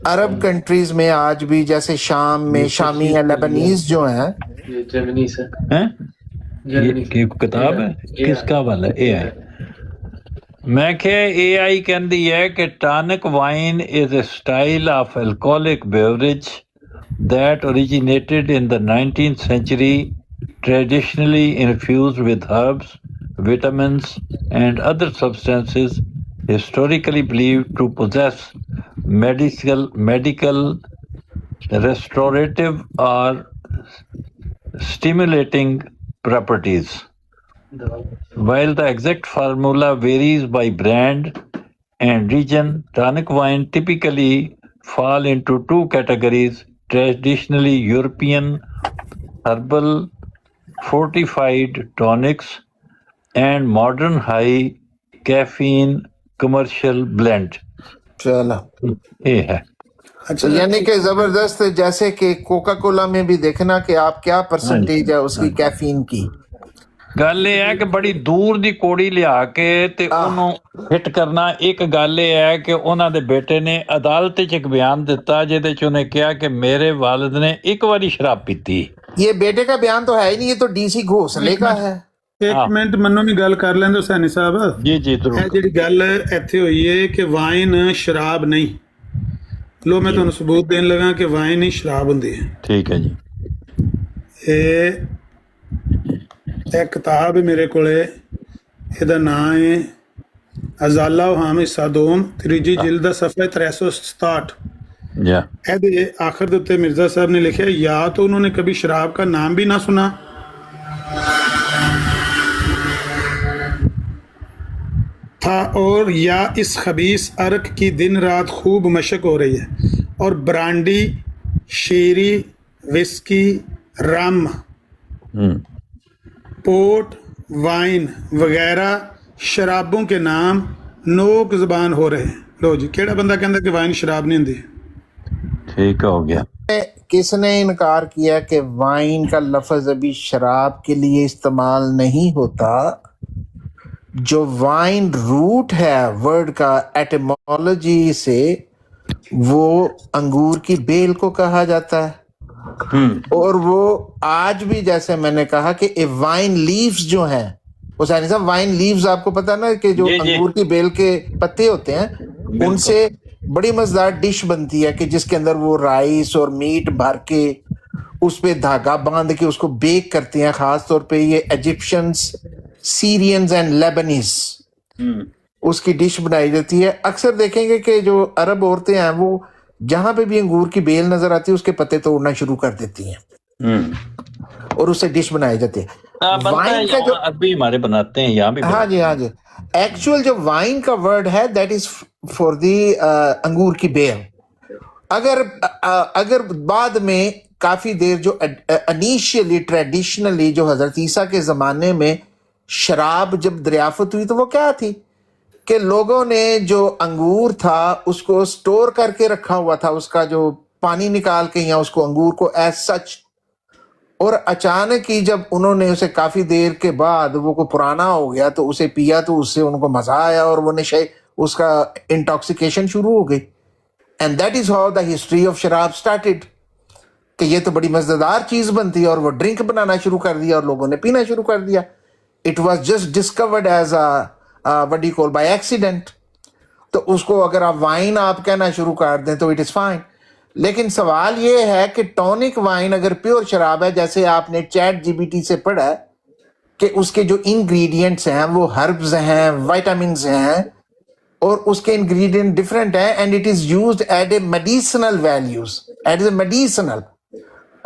अरब कंट्रीज में आज भी जैसे शाम में शामी या लेबनीज जो हैं हैं ये किताब है किसका वाला AI मैं क्या AI कहती है कि tonic wine is a style of alcoholic beverage that originated in the 19th century, traditionally infused with herbs, vitamins, and other substances historically believed to possess medical, restorative, or stimulating properties. While the exact formula varies by brand and region, tonic wine typically fall into two categories: traditionally European herbal fortified tonics and modern high caffeine commercial blend. चलो ये है अच्छा यानी कि जबरदस्त, जैसे कि Coca Cola में भी देखना कि आप क्या परसेंटेज है उसकी कैफीन की। ਗੱਲ ਇਹ ਹੈ ਕਿ ਬੜੀ ਦੂਰ ਦੀ ਕੋੜੀ ਲਿਆ ਕੇ ਤੇ ਉਹਨੂੰ ਫਿੱਟ ਕਰਨਾ। ਇੱਕ ਗੱਲ ਇਹ ਹੈ ਕਿ ਉਹਨਾਂ ਦੇ ਬੇਟੇ ਨੇ ਅਦਾਲਤ 'ਚ ਇੱਕ ਬਿਆਨ ਦਿੱਤਾ ਜਿਹਦੇ 'ਚ ਉਹਨੇ ਕਿਹਾ ਕਿ ਮੇਰੇ ਵਾਲਿਦ ਨੇ ਇੱਕ ਵਾਰੀ ਸ਼ਰਾਬ ਪੀਤੀ। ये बेटे का बयान तो है ही नहीं, ये तो डीसी घोसले का है। ਇੱਕ ਮਿੰਟ ਮੈਨੂੰ ਵੀ ਗੱਲ ਕਰ ਲੈਂਦੇ ਸੈਣੀ ਸਾਹਿਬ। ਜੀ ਜੀ ਇਹ ਜ਼ਰੂਰ। ਜਿਹੜੀ ਗੱਲ ਇੱਥੇ ਹੋਈ ਹੈ ਕਿ ਵਾਈਨ ਸ਼ਰਾਬ ਨਹੀਂ, ਲੋ ਮੈਂ ਤੁਹਾਨੂੰ ਸਬੂਤ ਦੇਣ ਲੱਗਾ ਕਿ ਵਾਈਨ ਹੀ ਸ਼ਰਾਬ ਹੁੰਦੀ ਹੈ। ਠੀਕ ਹੈ ਜੀ। ਇਹ ਕਿਤਾਬ ਹੈ ਮੇਰੇ ਕੋਲੇ, ਇਹਦਾ ਨਾਮ ਹੈ ਅਜ਼ਾਲਾ ਹਾਮ ਹਿੱਸਾ ਦੋਮ, ਤੀਜੀ ਜਿਲਦ ਦਾ ਸਫਾ 367। या ਇਹਦੇ ਆਖਰ ਦੇ ਉੱਤੇ ਮਿਰਜ਼ਾ ਸਾਹਿਬ ਨੇ ਲਿਖਿਆ या तो उन्होंने कभी शराब का नाम भी ना सुना था और या इस खबीस अर्क की दिन रात खूब मशक हो रही है और ब्रांडी, शीरी, विस्की, रम, पोर्ट, वाइन वगैरह शराबों के नाम नोक ज़बान हो रहे हैं। लो जी, केड़ा बंदा कहता कि वाइन शराब नहीं होंदी। ठीक हो गया। किसने इनकार किया कि वाइन का लफ्ज अभी शराब के लिए इस्तेमाल नहीं होता? जो वाइन रूट है वर्ड का एटिमोलॉजी से वो अंगूर की बेल को कहा जाता है और वो आज भी जैसे मैंने कहा कि वाइन लीव्स जो हैं, वो सानी साहब वाइन लीव्स आपको पता ना कि जो अंगूर की बेल के पत्ते होते हैं उनसे बड़ी मजेदार डिश बनती है कि जिसके अंदर वो राइस और मीट भर के उस पे धागा बांध के उसको बेक करते हैं। खास तौर पे ये इजिप्शियंस, सीरियंस एंड लेबनीज उसकी डिश बनाई जाती है। अक्सर देखेंगे कि जो अरब औरतें हैं वो जहां पे भी अंगूर की बेल नजर आती है उसके पत्ते तोड़ना शुरू कर देती हैं और उससे डिश बनाई जाती है। वाइन का जो अभी हमारे बनाते हैं यहाँ भी। हाँ जी हाँ जी, एक्चुअल जो वाइन का वर्ड है दैट इज फॉर दी अंगूर की बेल। अगर बाद में काफी देर जो इनिशियली ट्रेडिशनली जो हजरत ईसा के जमाने में शराब जब दरियाफत हुई तो वो क्या थी कि लोगों ने जो अंगूर था उसको स्टोर करके रखा हुआ था, उसका जो पानी निकाल के या उसको अंगूर को एज सच, और अचानक ही जब उन्होंने उसे काफी देर के बाद वो को पुराना हो गया तो उसे पिया तो उससे उनको मजा आया और वो नशे उसका इंटॉक्सिकेशन शुरू हो गई। And that is how the history of शराब स्टार्टेड कि ये तो बड़ी मजेदार चीज बनती है और वो ड्रिंक बनाना शुरू कर दिया और लोगों ने पीना शुरू कर दिया। It was just discovered as what you call by accident. तो उसको अगर आप वाइन आप कहना शुरू कर दें तो इट इज फाइन। लेकिन सवाल ये है कि टॉनिक वाइन अगर प्योर शराब है, जैसे आपने चैट जीपीटी से पढ़ा है कि उसके जो इंग्रेडिएंट्स हैं वो हर्ब्स हैं, विटामिन्स हैं और उसके इंग्रेडिएंट डिफरेंट हैं and it is used at a medicinal values, at a medicinal,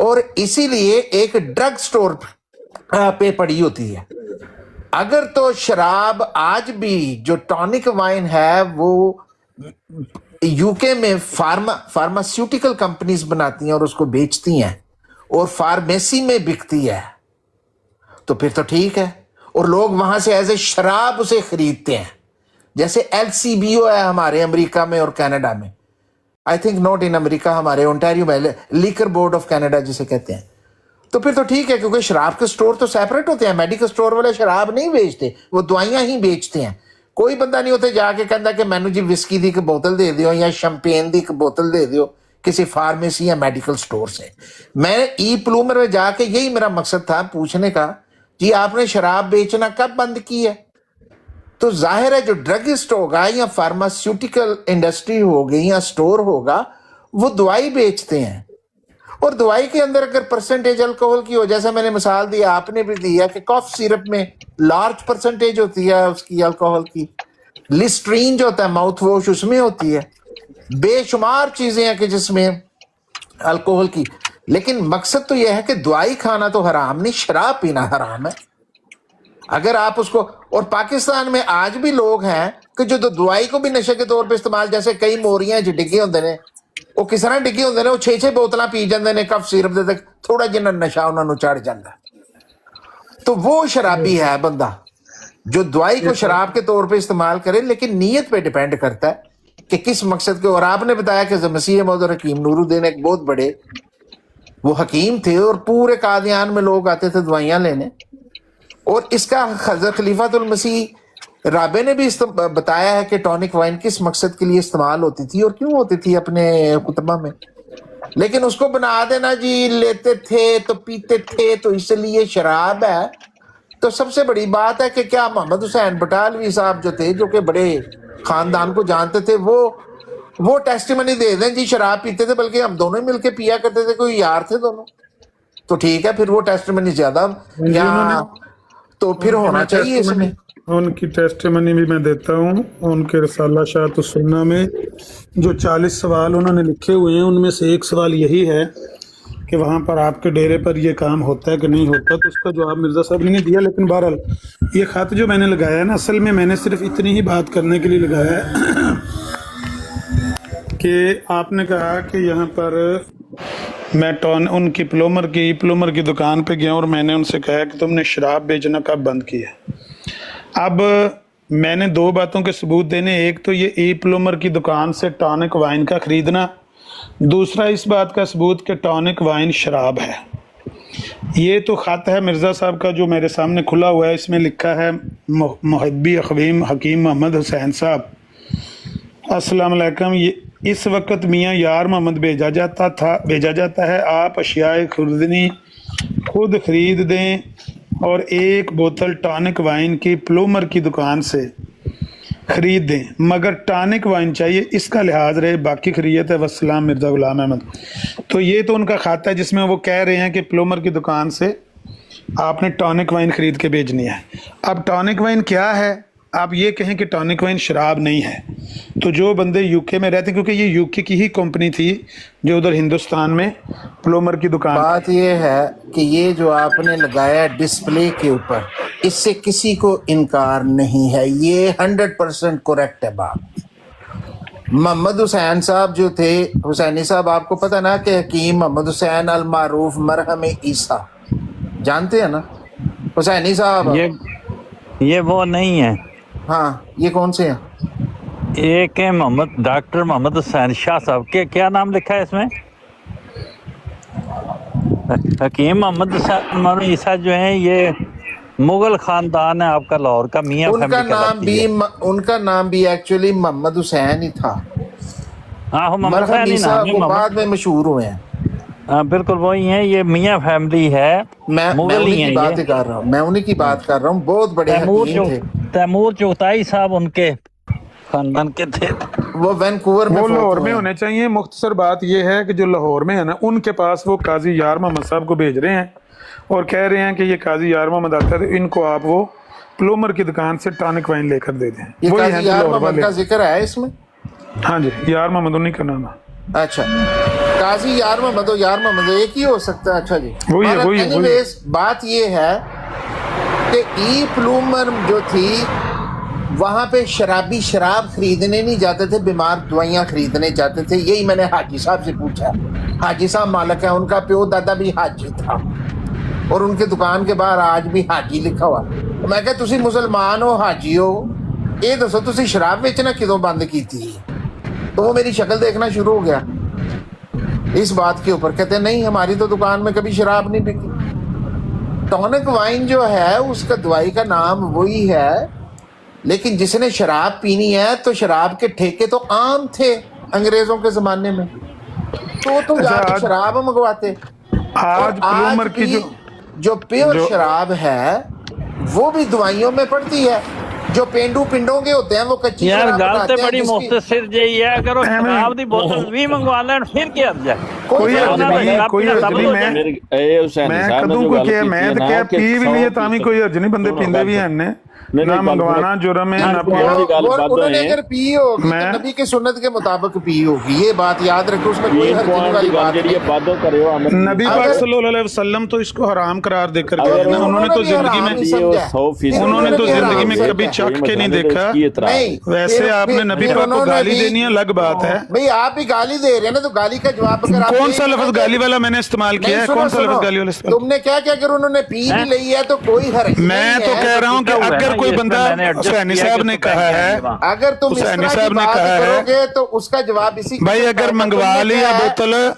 और इसीलिए एक ड्रग स्टोर पे पड़ी होती है। अगर तो शराब आज भी जो टॉनिक वाइन है वो यूके में फार्मास्यूटिकल कंपनीज बनाती हैं और उसको बेचती हैं और फार्मेसी में बिकती है तो फिर तो ठीक है, और लोग वहां से एज ए शराब उसे खरीदते हैं। जैसे LCBO है हमारे अमेरिका में और कनाडा में, I think not in America, हमारे ओंटारियो में लीकर बोर्ड ऑफ कनाडा जिसे कहते हैं। तो फिर तो ठीक है क्योंकि शराब के स्टोर तो सेपरेट होते हैं। मेडिकल स्टोर वाले शराब नहीं बेचते, वो दवाइयां ही बेचते हैं। ਕੋਈ ਬੰਦਾ ਨਹੀਂ ਉੱਥੇ ਜਾ ਕੇ ਕਹਿੰਦਾ ਕਿ ਮੈਨੂੰ ਜੀ ਵਿਸਕੀ ਦੀ ਇੱਕ बोतल दे दियो या शैंपेन ਦੀ ਇੱਕ बोतल दे दियो किसी फार्मेसी या मेडिकल स्टोर से। मैं ई प्लूमर में जाके यही मेरा मकसद था पूछने का, जी आपने शराब बेचना कब बंद की है? तो जाहिर है जो ड्रगिस्ट होगा या फार्मास्यूटिकल इंडस्ट्री होगी या स्टोर होगा वो दवाई बेचते हैं, और दवाई के अंदर अगर परसेंटेज अल्कोहल की हो, जैसा मैंने मिसाल दी आपने भी दिया कि कॉफ सिरप में लार्ज परसेंटेज होती है उसकी अल्कोहल की, लिस्ट्रीन जो होता है माउथ वॉश उसमें होती है, बेशुमार चीजें हैं कि जिसमें अल्कोहल की। लेकिन मकसद तो यह है कि दवाई खाना तो हराम नहीं, शराब पीना हराम है। अगर आप उसको, और पाकिस्तान में आज भी लोग हैं कि जो दवाई को भी नशे के तौर पे इस्तेमाल, जैसे कई मोरियां जो डिगे होंगे ने ਉਹ ਕਿਸ ਤਰ੍ਹਾਂ ਡਿੱਗੇ ਹੁੰਦੇ ਨੇ, ਉਹ 6-6 ਬੋਤਲਾਂ ਪੀ ਜਾਂਦੇ ਨੇ ਕਫ ਸਿਰਪ ਦੇ, ਤੱਕ ਥੋੜਾ ਜਿਹਾ ਨਸ਼ਾ ਉਹਨਾਂ ਨੂੰ ਚੜ ਜਾਂਦਾ। तो वो शराबी है बंदा जो दवाई को शराब के तौर पे इस्तेमाल करे, लेकिन नीयत पे डिपेंड करता है कि किस मकसद के। और आपने बताया कि मसीह मौद और हकीम नूरुद्दीन एक बहुत बड़े वो हकीम थे, और पूरे कादियान में लोग आते थे दवाइयाँ लेने, और इसका हज़रत खलीफातुल मसीह राबे ने भी बताया है कि टॉनिक वाइन किस मकसद के लिए इस्तेमाल होती थी और क्यों होती थी अपने खुतबा में। लेकिन उसको बना देना जी लेते थे तो पीते थे तो इसलिए शराब है। तो सबसे बड़ी बात है कि क्या मोहम्मद हुसैन बटालवी साहब जो थे, जो कि बड़े खानदान को जानते थे, वो टेस्टिमनी दे दें जी शराब पीते थे, बल्कि हम दोनों मिलके पिया करते थे, कोई यार थे दोनों, तो ठीक है, फिर वो टेस्टिमनी ज्यादा या तो फिर होना चाहिए इसमें। उनकी टेस्टिमनी भी मैं देता हूँ, उनके रसाला शात सुन्ना में जो 40 सवाल उन्होंने लिखे हुए हैं, उनमें से एक सवाल यही है कि वहाँ पर आपके डेरे पर ये काम होता है कि नहीं होता, तो उसका जवाब मिर्ज़ा साहब ने नहीं दिया। लेकिन बहरहाल ये ख़त जो मैंने लगाया है ना, असल में मैंने सिर्फ इतनी ही बात करने के लिए लगाया है कि आपने कहा कि यहाँ पर मैं उनकी प्लूमर की दुकान पे गया और मैंने उनसे कहा कि तुमने शराब बेचना कब बंद किया। अब मैंने दो बातों के सबूत देने, एक तो ये ई प्लूमर की दुकान से टॉनिक वाइन का ख़रीदना, दूसरा इस बात का सबूत कि टॉनिक वाइन शराब है। ये तो ख़त है मिर्ज़ा साहब का जो मेरे सामने खुला हुआ है, इसमें लिखा है मुहब्बी अखवीम हकीम मोहम्मद हुसैन साहब, अस्सलाम वालेकुम। ये इस वक्त मियाँ यार मोहम्मद भेजा जाता है, आप अशियाए खुद खरीद दें और एक बोतल टॉनिक वाइन की प्लूमर की दुकान से ख़रीद दें, मगर टॉनिक वाइन चाहिए, इसका लिहाज रहे, बाकी खरीत है। वस्सलाम मिर्ज़ा गुलाम अहमद। तो ये तो उनका खाता है जिसमें वो कह रहे हैं कि प्लूमर की दुकान से आपने टॉनिक वाइन ख़रीद के भेजनी है। अब टॉनिक वाइन क्या है? आप ये कहें कि टॉनिक वाइन शराब नहीं है, तो जो बंदे यूके में रहते हैं, क्योंकि ये यूके की ही कंपनी थी जो उधर हिंदुस्तान में प्लूमर की दुकान। बात ये है कि ये जो आपने लगाया डिस्प्ले के ऊपर, इससे किसी को इनकार नहीं है, ये 100% करेक्ट है बात। मोहम्मद हुसैन साहब जो थे, हुसैनी साहब, आपको पता ना कि हकीम मोहम्मद हुसैन अल मारूफ मरहम ईसा, जानते हैं ना हुसैनी साहब? ये वो नहीं है। हाँ, ये कौन से हैं? एक है डॉक्टर मोहम्मद हुसैन शाह साहब के, क्या नाम लिखा है इसमें? हकीम मोहम्मद हुसैन ईसा जो है ये मुगल खानदान है आपका लाहौर का, मियां उनका नाम भी एक्चुअली मोहम्मद हुसैन ही था। हाँ, मोहम्मद हुसैन ही नाम है, बाद में मशहूर हुए हैं। हाँ बिल्कुल वही है, ये मियां फैमिली है, मैं उन्हीं की बात कर रहा हूँ, मैं उन्हीं की बात कर रहा हूँ। बहुत बड़े हकीम थे। तैमूर चौथाई साहब उनके खानदान के थे, वो वैनकूवर में, वो लाहौर में होने चाहिए। मुख्तसर बात ये है कि जो लाहौर में है ना, उनके पास वो काजी यार मोहम्मद साहब को भेज रहे हैं और कह रहे हैं कि ये काजी यार मोहम्मद आता है, इनको आप वो प्लूमर की दुकान से टॉनिक वाइन लेकर दे दें। ये काजी यार मोहम्मद का जिक्र है इसमें? हाँ जी, यार मोहम्मद उन्हीं का नाम है। अच्छा, काजी यार मोहम्मद एक ही हो सकता है। अच्छा जी, वही बात ये है कि ई प्लूमर जो थी वहाँ पे शराबी शराब खरीदने नहीं जाते थे, बीमार दवाइयाँ खरीदने जाते थे। यही मैंने हाजी साहब से पूछा, हाजी साहब मालिक है, उनका प्यो दादा भी हाजी था और उनके दुकान के बाहर आज भी हाजी लिखा हुआ। तो मैं क्या तुसी मुसलमान हो, हाजी हो, ये दसो तुसी शराब बेचना किदों बंद की थी? तो वो मेरी शक्ल देखना शुरू हो गया इस बात के ऊपर। कहते नहीं, हमारी तो दुकान में कभी शराब नहीं बिकी। टॉनिक वाइन जो है उसका दवाई का नाम वही है लेकिन जिसने शराब पीनी है तो शराब के ठेके तो आम थे अंग्रेजों के जमाने में, तो तुम जाके शराब मंगवाते। आज प्लूमर की जो प्योर शराब है वो भी दवाइयों में पड़ती है, जो पेंडू पिंडों के होते हैं वो कच्ची यार शराब गल बनाते ते हैं बड़ी जिसकी- मुख्तसर जी है, अगर वो शराब दी बोतल भी मंगवा लेन फिर क्या हर्ज है? कोई हर्ज नहीं, कोई हर्ज नहीं। मैं कदों को क्या, मैं तो क्या पी भी लिए ਤਾਂ ਵੀ कोई हर्ज नहीं, बंदे पींदे भी हैं ने ना मंगवाना जुर्म है ना पियो। और उन्होंने अगर पी होगी तो मैं- नबी के सुन्नत के मुताबिक पी होगी, ये बात याद रखो, उसमें कोई हर्ज वाली बात नहीं। नबी पाक सल्लल्लाहु अलैहि वसल्लम तो इसको हराम करार देकर गए हैं। उन्होंने तो जिंदगी में उन्होंने तो जिंदगी में कभी चख के नहीं देखा। नहीं, वैसे आपने नबी पाक को गाली देनी है अलग बात है। भाई आप भी गाली दे रहे हैं ना, तो गाली का जवाब अगर आप कौन सा देंगे लफ्ज ना- गाली वाला मैंने इस्तेमाल किया है? नहीं, कौन सा सुनो, लफ्ज गाली वाला इस्तेमाल? तुमने क्या क्या, अगर उन्होंने पी भी ली है तो कोई हर्ज मैं नहीं तो है। कह रहा हूँ कि अगर कोई बंदा, हुसैनी साहब ने कहा है, अगर तुम इस हुसैनी तरह साहब की ने बात कहा है करोगे तो उसका जवाब इसी भाई अगर मंगवा लिया बोतल,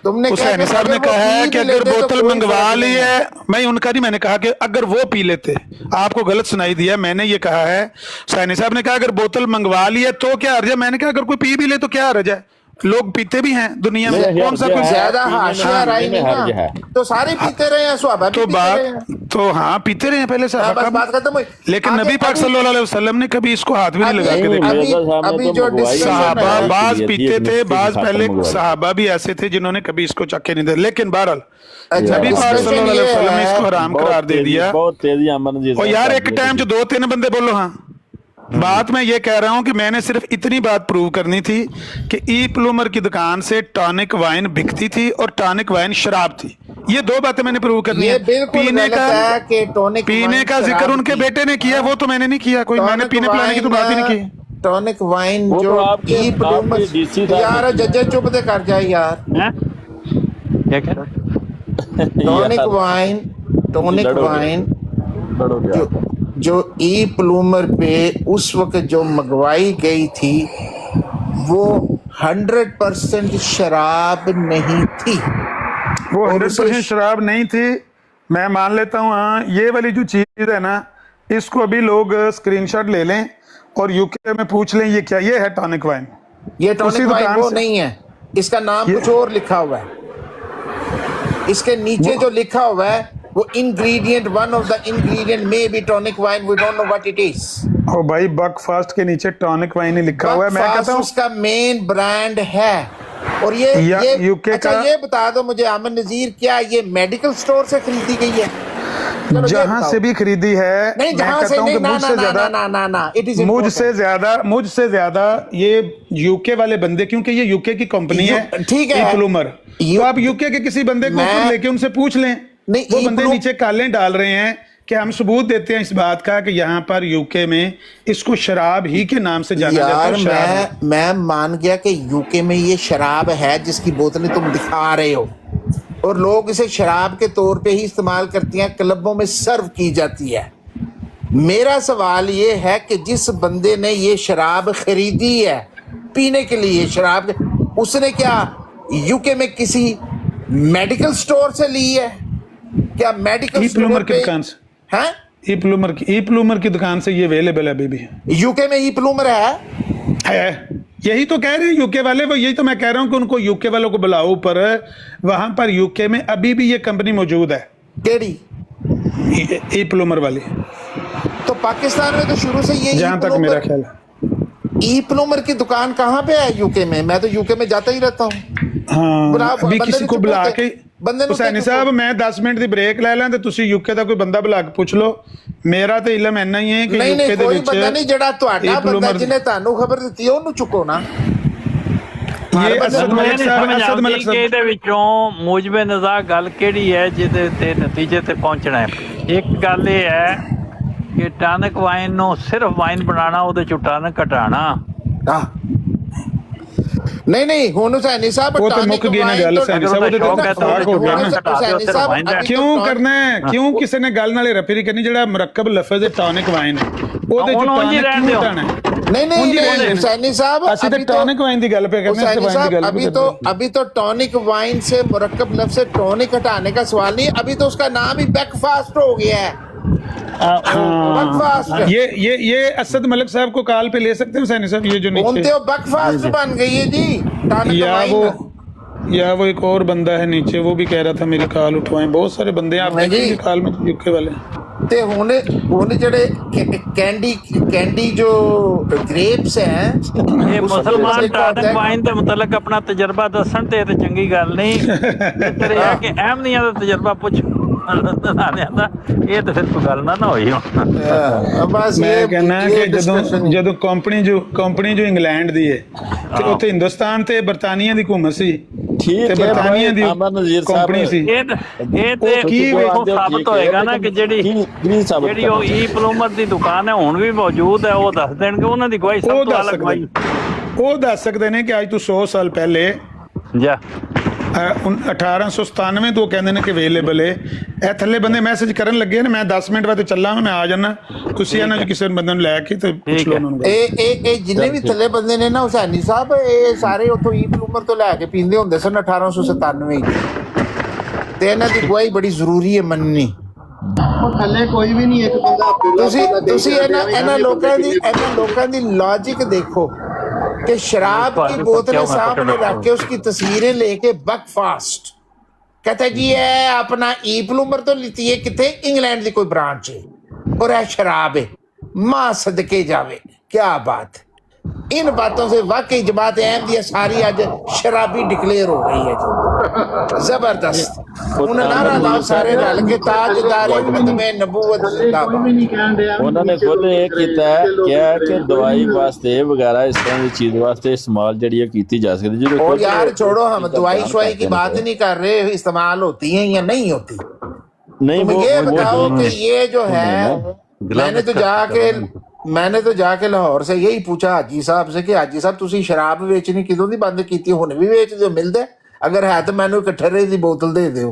तुमने क्या हुसैनी कहा, साहब ने अगर वो कहा है पी कि भी अगर लेते तो बोतल कोई मंगवा फर्क ली नहीं है, मैं उनका नहीं, मैंने कहा कि अगर वो पी लेते, आपको गलत सुनाई दिया, मैंने ये कहा है, हुसैनी साहब ने कहा अगर बोतल मंगवा ली है तो क्या हर्ज है, मैंने कहा अगर कोई पी भी ले तो क्या हर्ज है, लोग पीते भी हैं दुनिया में, कौन सा कोई ज्यादा हाशिया राय नहीं ना, तो सारे पीते रहे हैं, सहाबा भी तो पीते रहे हैं। बात तो हाँ पीते रहे हैं पहले से, हाँ, बस बात खत्म हुई। लेकिन आगे- नबी पाक अभी- सल्लल्लाहु अलैहि वसल्लम ने कभी इसको हाथ भी नहीं लगा के देखा। अभी जो डिस्कशन सहाबा है, बाज पीते थे, बाज पहले सहाबा भी ऐसे थे जिन्होंने कभी इसको चक्के नहीं दिया, लेकिन बहरहाल नबी पाक सल्लल्लाहु अलैहि वसल्लम ने इसको हराम करार दे दिया। और यार एक टाइम जो 2-3 बंदे बोलो, हाँ बात मैं ये कह रहा हूं कि मैंने सिर्फ इतनी बात प्रूव करनी थी कि ई प्लूमर की दुकान से टॉनिक वाइन बिकती थी और टॉनिक वाइन शराब थी। ये 2 बातें मैंने प्रूव करनी ये है। बिल्कुल पीने गलत है कि टॉनिक पीने वाइन का जिक्र शराब उनके थी। बेटे ने किया, वो तो मैंने नहीं किया, कोई मैंने टॉनिक पीने पिलाने की तो बात ही नहीं की। टॉनिक वाइन वो जो तो आपके- ई प्लूमर, आपके DC साहब यार जज चुप दे कर जाए यार। हैं? क्या कह रहा? टॉनिक वाइन जो ई प्लूमर पे उस वक्त जो मंगवाई गई थी वो 100% शराब नहीं थी। वो और 100% शराब नहीं थी, मैं मान लेता हूँ। हाँ ये वाली जो चीज है ना, इसको अभी लोग स्क्रीनशॉट ले लें और यूके में पूछ लें ये क्या, ये है टॉनिक वाइन। ये उसी टॉनिक वाइन दुकान वो से- नहीं है, इसका नाम कुछ और लिखा हुआ है। इसके नीचे जो लिखा हुआ है वो ingredient, one of the ingredient may be tonic wine, we don't know what it is. ओ भाई बकफास्ट के नीचे टॉनिक वाइन ही लिखा हुआ है। मैं कहता हूँ उसका मेन ब्रांड है। और ये यूके अच्छा का, ये बता दो मुझे आमन नजीर, क्या ये मेडिकल स्टोर से खरीदी गई है? चलो ये जहां बताओ। से भी खरीदी है, नहीं, मैं जहां कहता से हूं नहीं, कि ना मुझसे ना ना ज्यादा, ना ना ना, इट इज मुझसे ज्यादा ये यूके वाले बंदे, क्योंकि ये यूके की कंपनी है, ठीक है। प्लूमर, तो आप यूके के किसी बंदे को ऊपर लेके उनसे पूछ लें। नहीं, वो बंदे E-Plum- नीचे कालें डाल रहे हैं कि हम सबूत देते हैं इस बात का कि यहाँ पर यूके में इसको शराब ही के नाम से जाना जाता यार है। शराब मैं मान गया कि यूके में ये शराब है जिसकी बोतलें तुम दिखा रहे हो, और लोग इसे शराब के तौर पे ही इस्तेमाल करती हैं, क्लबों में सर्व की जाती है। मेरा सवाल ये है कि जिस बंदे ने ये शराब खरीदी है पीने के लिए, शराब उसने क्या यूके में किसी मेडिकल स्टोर से ली है? क्या मेडिकल प्लूमर की दुकान से हैं? ई प्लूमर की दुकान से ये अवेलेबल है अभी भी। यूके में ई प्लूमर है? यही तो कह रहे हैं यूके वाले, वो यही तो मैं कह रहा हूँ कि उनको यूके वालों को बुलाओ ऊपर। वहां पर यूके में अभी भी ये कंपनी मौजूद है, केड़ी? ई प्लूमर वाली, तो पाकिस्तान में तो शुरू से ये जहां तक मेरा ख्याल है। ई प्लूमर की दुकान कहाँ पे है यूके में? मैं तो यूके में जाता ही रहता हूँ। हाँ अभी बंदे किसी ने को चुप बुला होके- के, बंदे ने हुसैनी चुप साहब मैं 10 मिनट की ब्रेक ले ਲਾਂ ਤੇ ਤੁਸੀਂ यूके ਦਾ ਕੋਈ ਬੰਦਾ ਬੁਲਾ ਕੇ ਪੁੱਛ ਲਓ। ਮੇਰਾ ਤੇ ਇਲਮ ਇੰਨਾ ਹੀ ਹੈ ਕਿ ਨਹੀਂ यूके ਨਹੀਂ, ਦੇ ਕੋਈ ਵਿੱਚ ਬੰਦਾ ਨਹੀਂ, ਜਿਹੜਾ ਤੁਹਾਡਾ ਬੰਦਾ ਜਿਹਨੇ ਤੁਹਾਨੂੰ ਖਬਰ ਦਿੱਤੀ ਹੈ ਉਹਨੂੰ ਚੁੱਕੋ ਨਾ। ਇਹ ਅਸਦ ਮਲਿਕ ਸਾਹਿਬ, ਅਸਦ ਮਲਿਕ ਕਿ ਸਾਹਿਬ ਇਹਦੇ ਵਿੱਚੋਂ ਮੂਜਬੇ ਨਜ਼ਾ ਗੱਲ ਕਿਹੜੀ ਹੈ ਜਿਹਦੇ ਤੇ ਨਤੀਜੇ ਤੇ ਪਹੁੰਚਣਾ ਹੈ? ਇੱਕ ਗੱਲ ਇਹ ਹੈ ਕਿ ਟਾਨਿਕ ਵਾਈਨ ਨੂੰ ਸਿਰਫ ਵਾਈਨ ਬਣਾਉਣਾ, ਉਹਦੇ ਚੋਂ ਟਾਨਿਕ ਘਟਾਉਣਾ। नहीं नहीं, ਹੁਣ हुसैनी साहब वो तो मुक गई ना गल। हुसैनी साहब ਉਹਦੇ शौक है तो तो हो गया ना। हुसैनी साहब अभी क्यों तो करना है? क्यों किसी ने गल नाले रफेरी करनी? ਜਿਹੜਾ ਮੁਰੱਕਬ ਲਫ਼ਜ਼ ਹੈ ਟੌਨਿਕ ਵਾਈਨ, ਉਹਦੇ ਚ ਹੁਣ ਉਂਝ ਹੀ ਟੌਨਿਕ ਰਹਿਣ ਕਿਉਂ ਦਿਓ। ਹਟਾਣਾ ਹੈ? नहीं नहीं ਉਂਝ ਹੀ ਰਹਿਣ नहीं, ਦਿਓ। हुसैनी साहब ਅਸੀਂ ਤਾਂ अभी तो ਟੌਨਿਕ ਵਾਈਨ ਦੀ ਗੱਲ ਪੇ ਕਰਨੇ, हुसैनी वाइन साहब ਦੀ ਗੱਲ अभी तो टॉनिक वाइन से मुरक्कब लफ्ज से टॉनिक हटाने का सवाल नहीं, अभी तो उसका नाम ही बैकफास्ट हो गया है। बकफास्ट ये असद मलिक साहब को कॉल पे ले सकते हैं सैनी साहब, ये जो नीचे बोलते हो बकफास्ट बन गई है जी टन या वो एक और बंदा है नीचे, वो भी कह रहा था मेरी कॉल उठवाएं। बहुत सारे बंदे हैं, आप देखेंगे कॉल में यूके वाले। ते हुने जड़े कैंडी जो ग्रेप्स हैं ਇਹ ਮੁਸਲਮਾਨ ਟਾਟਕ ਵਾਈਨ ਦੇ ਮੁਤਲਕ ਆਪਣਾ ਤਜਰਬਾ ਦੱਸਣ ਤੇ ਚੰਗੀ ਗੱਲ ਨਹੀਂ। ਇੱਧਰ ਇਹ ਹੈ ਕਿ ਅਹਿਮਦੀਆਂ ਦਾ ਤਜਰਬਾ ਪੁੱਛ ਲਾਣਿਆਂ ਦਾ, ਇਹ ਤਾਂ ਫਿਰ ਕੋਈ ਗੱਲ ਨਾ ਹੋਈ ਹੁਣ। बस मैं ये कहना कि discussion- ਜਦੋਂ ਕੰਪਨੀ ਜੋ ਇੰਗਲੈਂਡ ਦੀ ਹੈ ਤੇ ਉੱਥੇ ਹਿੰਦੁਸਤਾਨ ਤੇ ਬਰਤਾਨੀਆ ਦੀ ਹੁਕੂਮਤ ਸੀ, ਠੀਕ ਤੇ ਹੈ ਬਰਤਾਨੀਆ ਦੀ ਅਮਰ ਨਜ਼ੀਰ ਕੰਪਨੀ ਸਾਹਿਬ, ਸੀ। ਇਹ ਤੇ ਉਹ ਸਾਬਤ ਹੋਏਗਾ ਨਾ ਕਿ ਜਿਹੜੀ ਉਹ ਈ ਪਲੂਮਰ ਦੀ ਦੁਕਾਨ ਹੈ ਹੁਣ ਵੀ ਮੌਜੂਦ ਹੈ, ਉਹ ਦੱਸ ਦੇਣਗੇ ਉਹਨਾਂ ਦੀ ਗਵਾਹੀ ਸਭ ਤੋਂ ਅਲੱਗ ਗਵਾਹੀ। ਉਹ ਦੱਸ ਸਕਦੇ ਨੇ ਕਿ ਅੱਜ ਤੋਂ 100 ਸਾਲ ਪਹਿਲੇ ਜਾ 1897 ਤੋਂ ਕਹਿੰਦੇ ਨੇ ਕਿ ਅਵੇਲੇਬਲ ਹੈ। ਇਹ ਥੱਲੇ ਬੰਦੇ ਮੈਸੇਜ ਕਰਨ ਲੱਗੇ ਨੇ, ਮੈਂ 10 ਮਿੰਟ ਬਾਅਦ ਚੱਲਾਂ, ਮੈਂ ਆ ਜਾਣਾ, ਤੁਸੀਂ ਇਹਨਾਂ ਚ ਕਿਸੇ ਬੰਦੇ ਨੂੰ ਲੈ ਕੇ ਤੇ ਪੁੱਛ ਲਓ ਉਹਨਾਂ ਨੂੰ। ਇਹ ਜਿੰਨੇ ਵੀ ਥੱਲੇ ਬੰਦੇ ਨੇ ਨਾ ਹੁਸੈਨੀ ਸਾਹਿਬ, ਇਹ ਸਾਰੇ ਉੱਥੋਂ ਈ ਪਲੂਮਰ ਤੋਂ ਲੈ ਕੇ ਪੀਂਦੇ ਹੁੰਦੇ ਸਨ 1897 ਤੇ ਇਹਨਾਂ ਦੀ ਗਵਾਹੀ ਬੜੀ ਜ਼ਰੂਰੀ ਹੈ ਮੰਨਣੀ। ਥੱਲੇ ਕੋਈ ਵੀ ਨਹੀਂ, ਇੱਕ ਬੰਦਾ ਤੁਸੀਂ ਇਹਨਾਂ ਲੋਕਾਂ ਦੀ लॉजिक देखो कि शराब की बोतलें सामने रख के उसकी तस्वीरें लेके बकफास्ट कहता जी ये अपना ई प्लूमर तो लीती है कितने इंग्लैंड की कोई ब्रांच है और है शराब है, मां सदके जावे। क्या बात, इन बातों से वाकई जमात अहमदिया सारी आज शराबी डिक्लेयर हो गई है जी, जबरदस्त। उन्हें नारा लाओ सारे रल के ताजदार में नबूवत जिंदाबाद। ਉਹਨਾਂ ਨੇ ਖੁਦ ਇਹ ਕੀਤਾ ਹੈ ਕਿਹਾ ਕਿ ਦਵਾਈ ਵਾਸਤੇ ਵਗੈरह ਇਸ ਤਰ੍ਹਾਂ ਦੀ ਚੀਜ਼ ਵਾਸਤੇ ਇਸਤੇਮਾਲ ਜਿਹੜੀ ਹੈ ਕੀਤੀ ਜਾ ਸਕਦੀ ਜਦੋਂ और यार छोड़ो, हम दवाई शवाई की बात ही नहीं कर रहे, इस्तेमाल होती है या नहीं होती। नहीं तुम ये बताओ कि ये जो है, मैंने तो जाके लाहौर से यही पूछा हाजी साहब से कि हाजी साहब तुसी शराब बेचनी किदों दी बंद कीती, हुण भी बेच दिओ, मिलदा अगर है तो मैनू एक ठर्रे दी बोतल दे दिओ।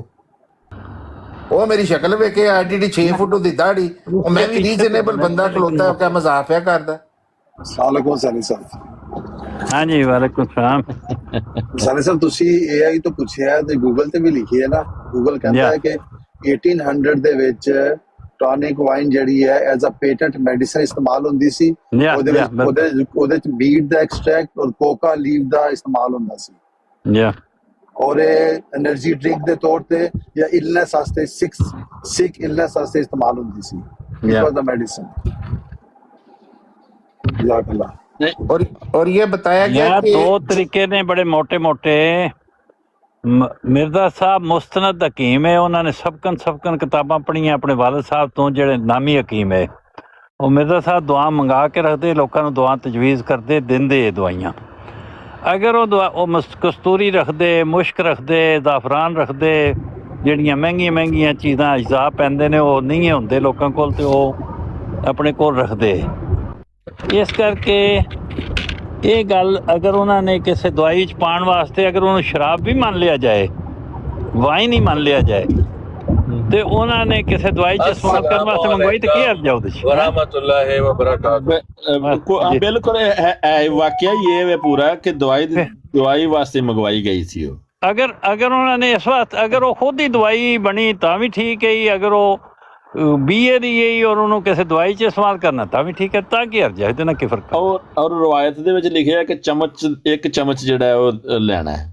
ਉਹ ਮੇਰੀ ਸ਼ਕਲ ਵੇਖੇ ਐਡੀ 6 ਫੁੱਟ ਦੀ ਦਾੜੀ, ਉਹ ਮੈਂ ਵੀ ਰੀਜ਼ਨੇਬਲ ਬੰਦਾ ਖਲੋਤਾ, ਕਿਆ ਮਜ਼ਾਕ ਪਿਆ ਕਰਦਾ। ਸਾਲਕੋ ਸਾਨੀ ਸਾਹਿਬ। ਹਾਂਜੀ ਵਾਲੇਕੁਮ ਸਲਾਮ। ਸਾਨੀ ਸਾਹਿਬ ਤੁਸੀਂ AI ਤੋਂ ਪੁੱਛਿਆ ਤੇ ਗੂਗਲ ਤੇ ਵੀ ਲਿਖੀ ਹੈ ਨਾ, ਗੂਗਲ ਕਹਿੰਦਾ ਹੈ ਕਿ 1800 ਦੇ ਵਿੱਚ ਟੌਨਿਕ ਵਾਈਨ ਜਿਹੜੀ ਹੈ ਐਜ਼ ਅ ਪੇਟੈਂਟ ਮੈਡੀਸਨ ਇਸਤੇਮਾਲ ਹੁੰਦੀ ਸੀ। ਉਹਦੇ ਚ ਬੀਟ ਦਾ ਐਕਸਟ੍ਰੈਕਟ ਔਰ ਕੋਕਾ ਲੀਵ ਦਾ ਇਸਤੇਮਾਲ ਹੁੰਦਾ ਸੀ। और एनर्जी ड्रिंक दे तौर पे या इलनेस वास्ते सिक इलनेस वास्ते इस्तेमाल होती सी, बिकॉज़ द मेडिसिन। और ये बताया गया कि दो तरीके ने बड़े मोटे मोटे। मिर्जा साहब मुस्तनद हकीम है, उन्होंने सबकन किताबां पढ़ियां अपने वालिद साहब तो जेड़े नामी हकीम है। ਉਹ ਮਿਰਜ਼ਾ ਸਾਹਿਬ ਦੁਆ ਮੰਗਾ ਕੇ ਰੱਖਦੇ, ਲੋਕਾਂ ਨੂੰ ਦੁਆ ਤਜਵੀਜ਼ ਕਰਦੇ, ਦਿੰਦੇ ਦਵਾਈਆਂ। ਅਗਰ ਉਹ ਕਸਤੂਰੀ ਰੱਖਦੇ, ਮੁਸ਼ਕ ਰੱਖਦੇ, ਜ਼ਾਫਰਾਨ ਰੱਖਦੇ, ਜਿਹੜੀਆਂ ਮਹਿੰਗੀਆਂ ਚੀਜ਼ਾਂ ਅਜਜ਼ਾ ਪੈਂਦੇ ਨੇ ਉਹ ਨਹੀਂ ਹੁੰਦੇ ਲੋਕਾਂ ਕੋਲ, ਤੇ ਉਹ ਆਪਣੇ ਕੋਲ ਰੱਖਦੇ। ਇਸ ਕਰਕੇ ਇਹ ਗੱਲ ਅਗਰ ਉਹਨਾਂ ਨੇ ਕਿਸੇ ਦਵਾਈ 'ਚ ਪਾਉਣ ਵਾਸਤੇ ਅਗਰ ਉਹਨੂੰ ਸ਼ਰਾਬ ਵੀ ਮੰਨ ਲਿਆ ਜਾਏ, ਵਾਈਨ ਹੀ ਮੰਨ ਲਿਆ ਜਾਏ, ਤੇ ਉਹਨਾਂ ਨੇ ਕਿਸੇ ਦਵਾਈ 'ਚ ਇਸਤੇਮਾਲ ਕਰਨ ਵਾਸਤੇ ਮੰਗਵਾਈ ਤੇ ਕੀ ਅਰਜ਼ ਆ ਉਹਦੇ 'ਚ। ਰਹਿਮਤੁल्लाह व बरकातहू। ਬਿਲਕੁਲ ਵਾਕਿਆ ਇਹ ਹੈ ਪੂਰਾ ਕਿ ਦਵਾਈ ਵਾਸਤੇ ਮੰਗਵਾਈ ਗਈ ਸੀ ਉਹ। ਅਗਰ ਉਹਨਾਂ ਨੇ ਇਸ ਵਾਸਤੇ, ਅਗਰ ਉਹ ਖੁਦ ਹੀ ਦਵਾਈ ਬਣੀ ਤਾਂ ਵੀ ਠੀਕ ਹੈ ਹੀ, ਅਗਰ ਉਹ BA ਦੀ ਹੈ ਔਰ ਉਹਨੂੰ ਕਿਸੇ ਦਵਾਈ 'ਚ ਇਸਤੇਮਾਲ ਕਰਨਾ ਤਾਂ ਵੀ ਠੀਕ ਹੈ, ਤਾਂ ਕੀ ਅਰਜ਼ ਹੈ, ਇਹਦੇ ਨਾਲ ਕੀ ਫਰਕ। ਔਰ ਰਵਾਇਤ ਦੇ ਵਿੱਚ ਲਿਖਿਆ ਕਿ ਇੱਕ ਚਮਚ ਜਿਹੜਾ ਉਹ ਲੈਣਾ ਹੈ,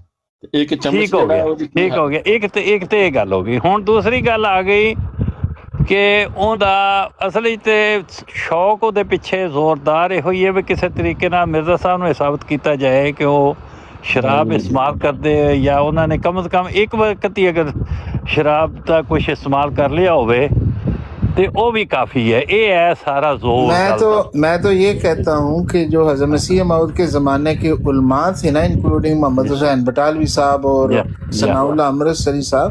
ਇੱਕ ਚਮਚ। ਠੀਕ ਹੋ ਗਿਆ ਇੱਕ ਤੇ ਇਹ ਗੱਲ ਹੋ ਗਈ। ਹੁਣ ਦੂਸਰੀ ਗੱਲ ਆ ਗਈ ਕਿ ਉਹਦਾ ਅਸਲੀ ਤੇ ਸ਼ੌਕ ਉਹਦੇ ਪਿੱਛੇ ਜ਼ੋਰਦਾਰ ਇਹੋ ਹੀ ਹੈ ਵੀ ਕਿਸੇ ਤਰੀਕੇ ਨਾਲ ਮਿਰਜ਼ਾ ਸਾਹਿਬ ਨੂੰ ਇਹ ਸਾਬਤ ਕੀਤਾ ਜਾਏ ਕਿ ਉਹ ਸ਼ਰਾਬ ਇਸਤੇਮਾਲ ਕਰਦੇ, ਜਾਂ ਉਹਨਾਂ ਨੇ ਕਮ ਸੇ ਕਮ ਇੱਕ ਵਕਤ ਹੀ ਅਗਰ ਸ਼ਰਾਬ ਦਾ ਕੁਛ ਇਸਤੇਮਾਲ ਕਰ ਲਿਆ ਹੋਵੇ ਤੇ ਉਹ ਵੀ काफी है। ये है सारा जोर। मैं तो ये कहता हूँ कि जो हज़रत मसीह मौद के ज़माने के उलमा थे ना, इंक्लूडिंग मोहम्मद हुसैन बटालवी साहब और सनाउल्लाह अमृतसरी साहब,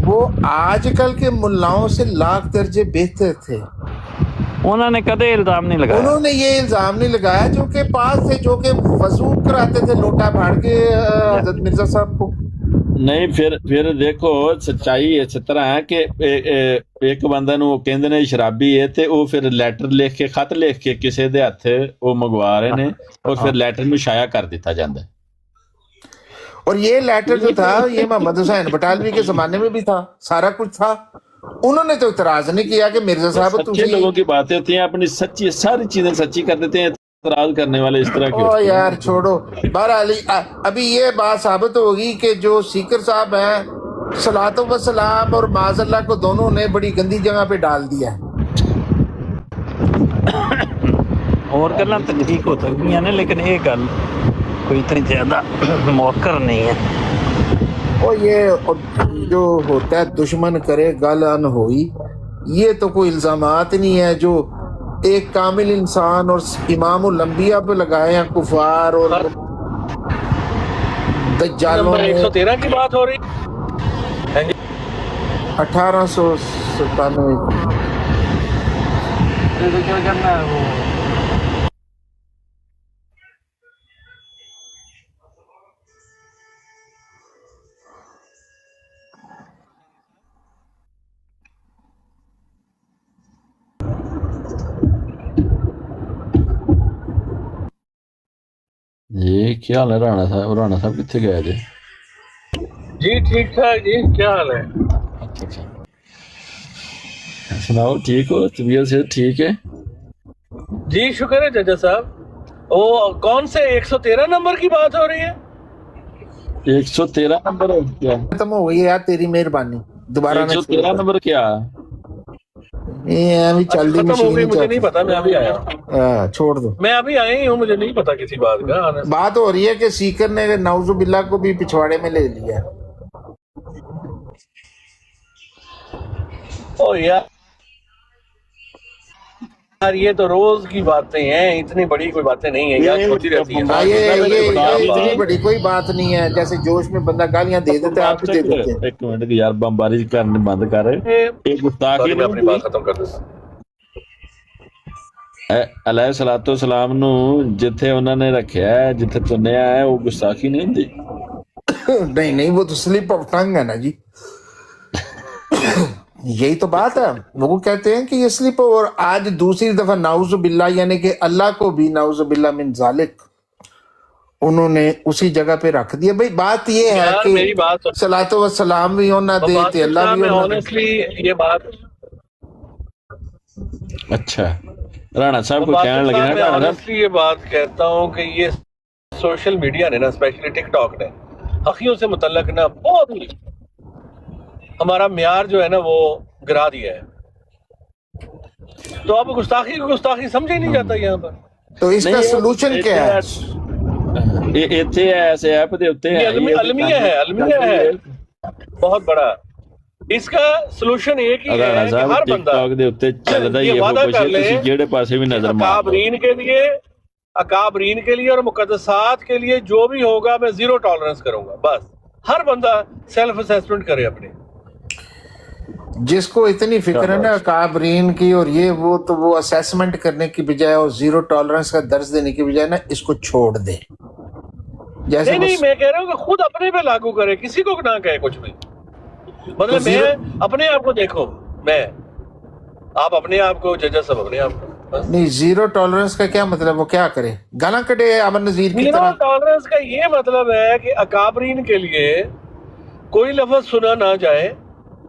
वो आजकल के मुल्लाओं से लाख दर्जे बेहतर थे। उन्होंने कदे इल्जाम नहीं लगाया, उन्होंने ये इल्जाम नहीं लगाया जो कि पास थे, जो कि वजू कराते थे लोटा फाड़ के हज़रत मिर्जा साहब को। ਨਹੀਂ ਫਿਰ ਦੇਖੋ ਸੱਚਾਈ ਇਸ ਤਰ੍ਹਾਂ ਹੈ ਕਿ ਇੱਕ ਬੰਦਾ ਨੂੰ ਉਹ ਕਹਿੰਦੇ ਨੇ ਸ਼ਰਾਬੀ ਹੈ ਤੇ ਉਹ ਫਿਰ ਲੈਟਰ ਲਿਖ ਕੇ, ਖਤ ਲਿਖ ਕੇ ਕਿਸੇ ਦੇ ਹੱਥ ਉਹ ਮੰਗਵਾ ਰਹੇ ਨੇ, ਔਰ ਫਿਰ ਲੈਟਰ ਨੂੰ ਸ਼ਾਇਆ ਕਰ ਦਿੱਤਾ ਜਾਂਦਾ ਹੈ। और ये लेटर जो था ये मोहम्मद हुसैन बटालवी के जमाने में भी था, सारा कुछ था। उन्होंने तो इतराज नहीं किया कि मिर्जा साहब सच्चे लोगों की बातें होती हैं, अपनी सच्ची सारी चीजें सच्ची कर देते हैं, इतराज करने वाले इस तरह के ओ होते हैं। यार छोड़ो। बहरहाल अभी ये बात साबित होगी कि जो सीकर साहब हैं सलातो व सलाम और माज़ल्लाह को दोनों ने बड़ी गंदी जगह पे डाल दिया है। और गल्लां तो ठीक हो सकदियां ने, लेकिन ये गल कोई इतनी ज्यादा मौकर नहीं है। और ये जो होता है दुश्मन करे गल अनहोई, ये तो कोई इल्जामात नहीं है जो एक कामिल इंसान और इमामुल अंबिया पे लगाए हैं कुफार और दज्जालों नंबर ने। 113 की बात हो रही 1897 क्या करना है वो ये क्या हाल है राणा साहब कितने गए थे? जी ठीक ठाक जी, क्या हाल है? अच्छा अच्छा, सुनाओ, ठीक हो? तबीयत से ठीक है? जी शुक्र है जजा साहब। वो कौन से 113 नंबर की बात हो रही है? 113 नंबर है क्या? खत्म हो गई है यार, तेरी मेहरबानी। दोबारा ना 113 नंबर क्या? ये अभी चल दी खत्म हो गई, मशीन मुझे नहीं पता, मैं अभी आया। छोड़ दो। मैं अभी आया ही हूँ, मुझे नहीं पता किसी बात का आने से। बात हो रही है कि सीकर ने नाउजुबिल्ला को भी पिछवाड़े में ले लिया। ओ यार ये तो रोज की बातें हैं, इतनी बड़ी कोई बातें नहीं है यार, छोटी रहती है। ये इतनी बड़ी कोई बात नहीं है, जैसे जोश में बंदा गालियां दे देता है, आप भी दे देते हैं। एक मिनट यार, बमबारी करने बंद कर। एक गुस्ताखी मैं अपनी बात खत्म कर देता। अलैहि सलातो सलाम ਨੂੰ ਜਿੱਥੇ ਉਹਨਾਂ ਨੇ ਰੱਖਿਆ ਹੈ, ਜਿੱਥੇ ਚੁਣਿਆ ਹੈ, ਉਹ ਗੁਸਤਾਖੀ नहीं ਹੁੰਦੀ। नहीं नहीं, वो तो स्लिप ऑफ टंग है ना जी। यही तो बात है, वो कहते हैं कि ये स्लिप। और आज दूसरी दफा नाउजुबिल्ला यानी कि अल्लाह को भी नाउजुबिल्ला मिन जालिक उन्होंने उसी जगह पे रख दिया। भाई बात ये है यार, मेरी बात कि सलातो व सलाम भी होना दे ते अल्लाह भी होना दे। ऑनेस्टली ये बात अच्छा, राणा साहब को कहने लगे ना, राणा ऑनेस्टली ये बात कहता हूँ कि ये सोशल मीडिया ने ना, स्पेशली टिकटॉक ने हकियों से मुतल्लक ना बहुत हमारा म्यार जो है ना वो गिरा दिया है। तो अब गुस्ताखी को गुस्ताखी समझ ही नहीं जाता यहाँ पर। तो इसका सोल्यूशन क्या है? ਇੱਥੇ ऐसे ऐप दे उत्ते है, अलमिया है बहुत बड़ा। इसका सोल्यूशन एक ही है कि हर बंदा टिकटॉक दे उत्ते चलदा ही है, वादा कर ले ਤੁਸੀਂ ਜਿਹੜੇ ਪਾਸੇ ਵੀ नजर मार अकाबरीन के लिए और मुकद्दसात के लिए जो भी होगा मैं जीरो टॉलरेंस करूंगा। बस हर बंदा सेल्फ असेसमेंट करे अपने। जिसको इतनी फिक्र है ना अकाबरीन की और ये वो, तो वो असेसमेंट करने की बजाय और जीरो टॉलरेंस का दर्ज देने की बजाय ना इसको छोड़ दे। जैसे नहीं मैं कह रहा हूँ कि खुद अपने पे लागू करे, किसी को ना कहे कुछ भी। मतलब मैं अपने आप को देखो, मैं आप अपने आप को, जज सब अपने आप को। नहीं, जीरो टॉलरेंस का क्या मतलब? वो क्या करे, गाना कटे अमन नजीर की जीरो तरह? टॉलरेंस का ये मतलब है कि अकाबरीन के लिए कोई लफ्ज सुना ना जाए,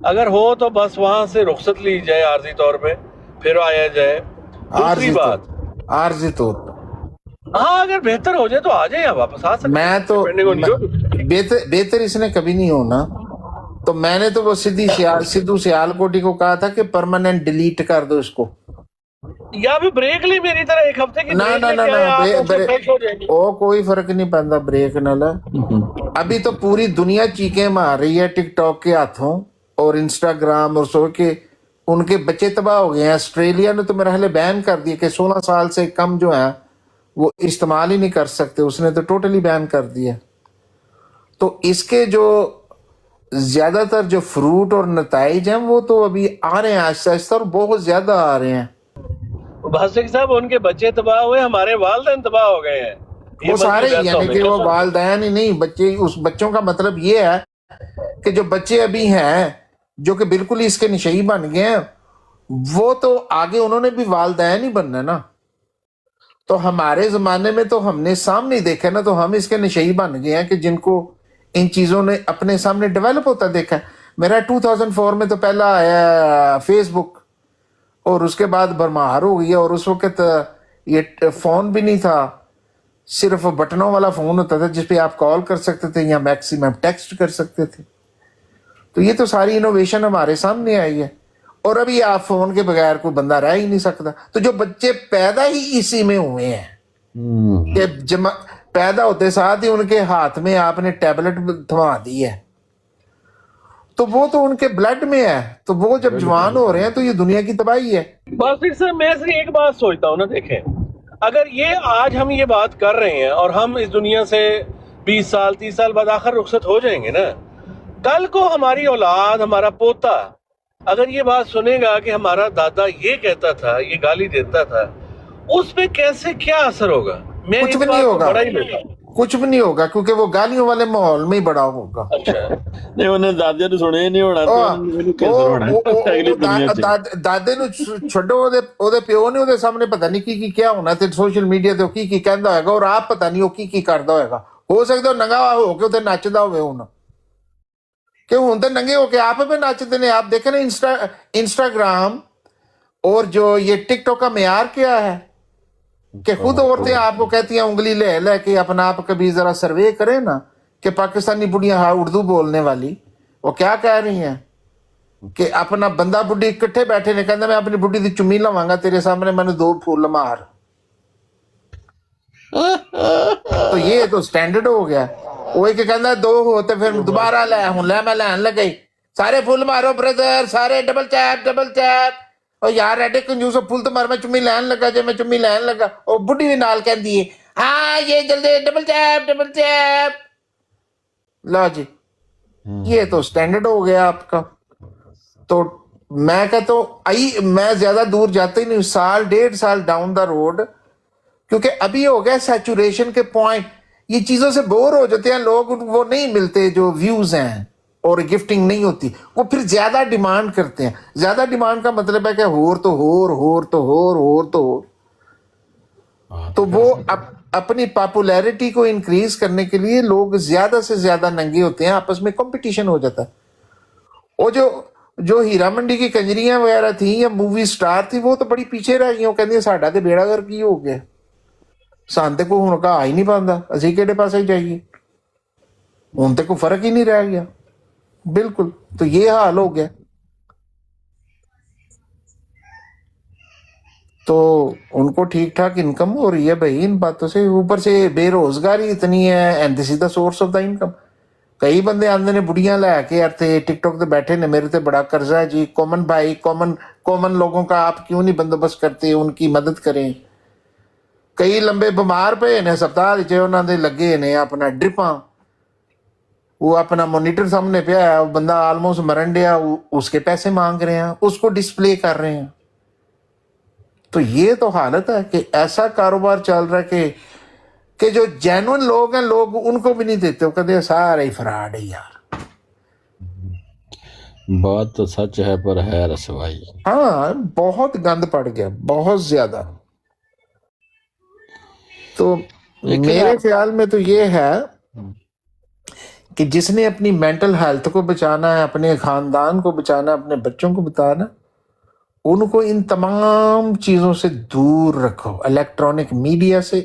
अगर हो तो बस वहां से रुखसत ली जाए आर्जी तौर पे, फिर आया जाए। दूसरी बात आर्जी तौर पर, हाँ अगर बेहतर हो जाए तो आ जाए, वापस आ सकते। मैं तो बेहतर इसने कभी नहीं होना। तो मैंने तो वो सिद्धू सियालकोटी को कहा था कि परमानेंट डिलीट कर दो इसको, या भी ब्रेक ली मेरी तरह एक हफ्ते की। ना ओ कोई फर्क नहीं पड़ता ब्रेक नाल। अभी तो पूरी दुनिया चीखें मार रही है टिकटॉक के हाथों और इंस्टाग्राम, और सो के उनके बच्चे तबाह हो गए हैं। ऑस्ट्रेलिया ने तो मेरा हाल बैन कर दिया कि 16 साल से कम जो है वो इस्तेमाल ही नहीं कर सकते, उसने तो टोटली बैन कर दिया। तो इसके जो ज्यादातर जो फ्रूट और नताइज हैं वो तो अभी आ रहे हैं आहिस्ता आहिस्ता, और बहुत ज्यादा आ रहे हैं। भासिक साहब, उनके बच्चे तबाह हुए, हमारे वालिदैन तबाह हो गए हैं। वो सारे यानी कि वो वालिदैन ही नहीं, बच्चे, उस बच्चों का मतलब ये है कि जो बच्चे अभी हैं जो कि बिल्कुल इसके नशई बन गए हैं, वो तो आगे उन्होंने भी वालिदैन ही बनना ना। तो हमारे जमाने में तो हमने सामने देखा ना, तो हम इसके नशई बन गए हैं कि जिनको इन चीजों ने अपने सामने डेवलप होता देखा है। میرا 2004 میں تو پہلا آیا فیس بک، اور اس کے بعد برمار ہو گیا، اور اس وقت یہ فون بھی نہیں تھا، صرف بٹنوں والا فون ہوتا تھا جس پہ آپ کال کر سکتے تھے یا میکسیمم ٹیکسٹ کر سکتے تھے. تو یہ تو ساری انوویشن ہمارے سامنے آئی ہے، اور ابھی آپ فون کے بغیر کوئی بندہ رہ ہی نہیں سکتا. تو جو بچے پیدا ہی اسی میں ہوئے ہیں کہ پیدا ہوتے ساتھ ہی ان کے ہاتھ میں آپ نے ٹیبلٹ تھما دی ہے، تو وہ تو ان کے بلڈ میں ہے، تو وہ جب جوان ہو رہے ہیں تو یہ دنیا کی تباہی ہے. بس صاحب میں صرف ایک بات سوچتا ہوں نا، دیکھیں اگر یہ آج ہم یہ بات کر رہے ہیں اور ہم اس دنیا سے 20 سال 30 سال بعد آخر رخصت ہو جائیں گے نا، کل کو ہماری اولاد، ہمارا پوتا اگر یہ بات سنے گا کہ ہمارا دادا یہ کہتا تھا، یہ گالی دیتا تھا، اس پہ کیسے کیا اثر ہوگا؟ میں کچھ اس بھی بات نہیں کو ہوگا، بڑا ہی لیتا ہوں. کچھ بھی نہیں ہوگا، کیونکہ وہ گالیوں والے ماحول میں ہی بڑا ہوگا. اچھا نہیں انہیں دادے نے سنے نہیں ہونا تو انہیں کیسے ہونا اگلی دنیا چ دادے نو چھڈو، وہ پیو نے وہ سامنے پتہ نہیں کی کیا ہونا، تے سوشل میڈیا تے کی کہندا ہوئے گا، اور آپ پتہ نہیں وہ کی کردا ہوئے گا. ہو سکتا ننگا ہو کے اتنے نچدا ہوئے ہوں، کہ ہوں تو ننگے ہو کے آپ پہ نچتے ہیں. آپ دیکھیں نا انسٹاگرام اور جو یہ ٹک ٹاک کا معیار کیا ہے کہ خود عورتیں آپ کو کہتی ہیں انگلی لے لے کے اپنا آپ کبھی ذرا سروے کریں نا کہ پاکستانی بڑھیاں اردو بولنے والی وہ کیا کہہ رہی ہیں کہ اپنا بندہ بڈھی اکٹھے بیٹھے نے کہنا میں اپنی بڈھی دی چمی لواں گا تیرے سامنے، میں نے 2 پھول مار. تو یہ تو سٹینڈرڈ ہو گیا. وہ ایک کہنا 2 ہوتے پھر دوبارہ لے ہوں لے میں لین لگ گئی، سارے پھول مارو بردر، سارے ڈبل چیپ ڈبل چیپ. اور یار ایڈے کنجوس پھول تو مار، میں چمی لین لگا جی میں چمی لین لگا. اور بڈھی بھی نال کہندی ہے ہاں یہ جلدی ڈبل چیپ ڈبل چیپ. لا جی یہ تو سٹینڈرڈ ہو گیا آپ کا. تو میں کہتا ہوں میں زیادہ دور جاتا ہی نہیں، 1.5 سال ڈاؤن دا روڈ، کیونکہ ابھی ہو گیا سیچوریشن کے پوائنٹ. یہ چیزوں سے بور ہو جاتے ہیں لوگ، وہ نہیں ملتے جو ویوز ہیں اور گفٹنگ نہیں ہوتی، وہ پھر زیادہ ڈیمانڈ کرتے ہیں. زیادہ ڈیمانڈ کا مطلب ہے کہ ہور تو ہور ہور تو ہور ہور تو ہور. تو وہ اپنی پاپولیرٹی کو انکریز کرنے کے لیے لوگ زیادہ سے زیادہ ننگے ہوتے ہیں، آپس میں کمپٹیشن ہو جاتا ہے. وہ جو ہیرا منڈی کی کنجریاں وغیرہ تھیں یا مووی سٹار تھی وہ تو بڑی پیچھے رہ گئی. وہ کہندی ساڈا تے بیڑا گرک کی ہو گیا، سان تے کوئی ہن کہا ہی نہیں پاندا اسی کہڑے پاسے جائیے، ہن تے کوئی فرق ہی نہیں رہ گیا. بالکل تو یہ حال ہو گیا. تو ان کو ٹھیک ٹھاک انکم ہو رہی ہے بھائی ان باتوں سے، اوپر سے بے روزگاری اتنی ہے and this is the source of the income. کئی بندے آندے نے بڑیاں لے کے تے ٹک ٹاک تے بیٹھے نے میرے تے بڑا قرضہ ہے جی، کامن بھائی کامن لوگوں کا آپ کیوں نہیں بندوبست کرتے، ان کی مدد کریں. کئی لمبے بیمار پے نے ہسپتال چ، انہاں دے لگے نے اپنا ڈرپاں، وہ اپنا مانیٹر سامنے پہ ہے، وہ بندہ آلموسٹ مرن ڈیا، اس کے پیسے مانگ رہے ہیں، اس کو ڈسپلے کر رہے ہیں. تو یہ تو حالت ہے کہ ایسا کاروبار چل رہا ہے کہ جو جینون لوگ ہیں لوگ ان کو بھی نہیں دیتے، وہ کہتے ہیں سارے ہی فراڈ ہے یار. بات تو سچ ہے پر ہے رسوائی. ہاں بہت گند پڑ گیا، بہت زیادہ. تو میرے خیال میں تو یہ ہے کہ جس نے اپنی مینٹل ہیلتھ کو بچانا ہے، اپنے خاندان کو بچانا ہے، اپنے بچوں کو بتانا، ان کو ان تمام چیزوں سے دور رکھو، الیکٹرانک میڈیا سے.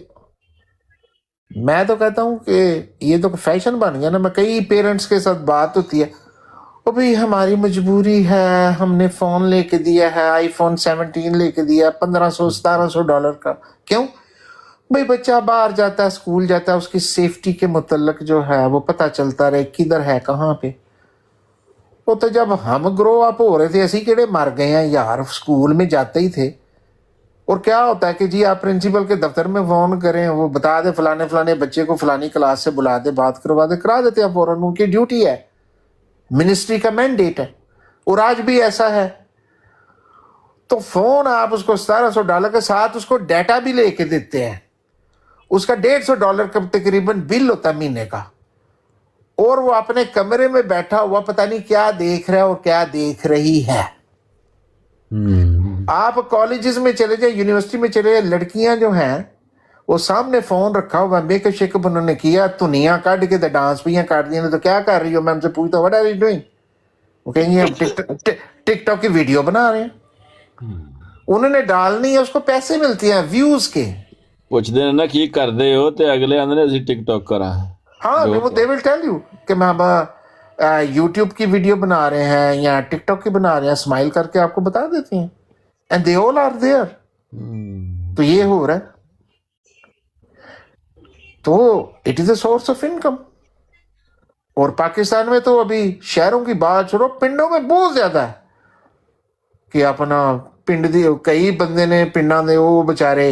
میں تو کہتا ہوں کہ یہ تو فیشن بن گیا نا. میں کئی پیرنٹس کے ساتھ بات ہوتی ہے، وہ بھائی ہماری مجبوری ہے، ہم نے فون لے کے دیا ہے، آئی فون 17 لے کے دیا $1500-1700 کا. کیوں بھائی بچہ باہر جاتا ہے، اسکول جاتا ہے، اس کی سیفٹی کے متعلق جو ہے وہ پتہ چلتا رہے کدھر ہے کہاں پہ. وہ تو جب ہم گرو اپ ہو رہے تھے اسی کیڑے مر گئے ہیں یار، اسکول میں جاتے ہی تھے. اور کیا ہوتا ہے کہ جی آپ پرنسپل کے دفتر میں فون کریں، وہ بتا دے فلانے بچے کو فلانی کلاس سے بلا دے، بات کروا دے، کرا دیتے ہیں فوراً. ان کی ڈیوٹی ہے، منسٹری کا مینڈیٹ ہے. اور آج بھی ایسا ہے. تو فون آپ اس کو $1700 کے ساتھ اس کو ڈیٹا بھی لے کے دیتے ہیں، اس کا $150 کا تقریباً بل ہوتا ہے مہینے کا. اور وہ اپنے کمرے میں بیٹھا ہوا پتہ نہیں کیا دیکھ رہا ہے اور کیا دیکھ رہی ہے. آپ کالجز میں چلے جائیں، یونیورسٹی میں چلے جائیں، لڑکیاں جو ہیں وہ سامنے فون رکھا ہوا، میک اپ شیک اپ انہوں نے کیا، دنیا کاٹ کے ڈانس بھی کاٹ دیا. تو کیا کر رہی ہو؟ میں ہم سے پوچھتا وٹ آر یو ڈوئنگ؟ वो कहेंगे हम टिकटॉक की वीडियो बना रहे हैं, उन्होंने डालनी है, उसको पैसे मिलते हैं व्यूज के। ਪੁੱਛਦੇ ਨੇ ਨਾ ਕੀ ਕਰਦੇ ਹੋ ਤੇ ਅਗਲੇ ਆਂਦੇ ਨੇ ਅਸੀਂ ਟਿਕਟੌਕ ਕਰਾਂ। हाँ वो दे विल टेल यू कि हम यूट्यूब की वीडियो बना रहे हैं या टिकटॉक की बना रहे हैं, स्माइल करके आपको बता देती हैं, and they all are there. तो ये हो रहा है, तो it is a source of income. और पाकिस्तान में तो अभी शहरों की बात छोड़ो, पिंडों में बहुत ज्यादा है कि अपना पिंड दी कई बंदे ने पिंडा दे वो बेचारे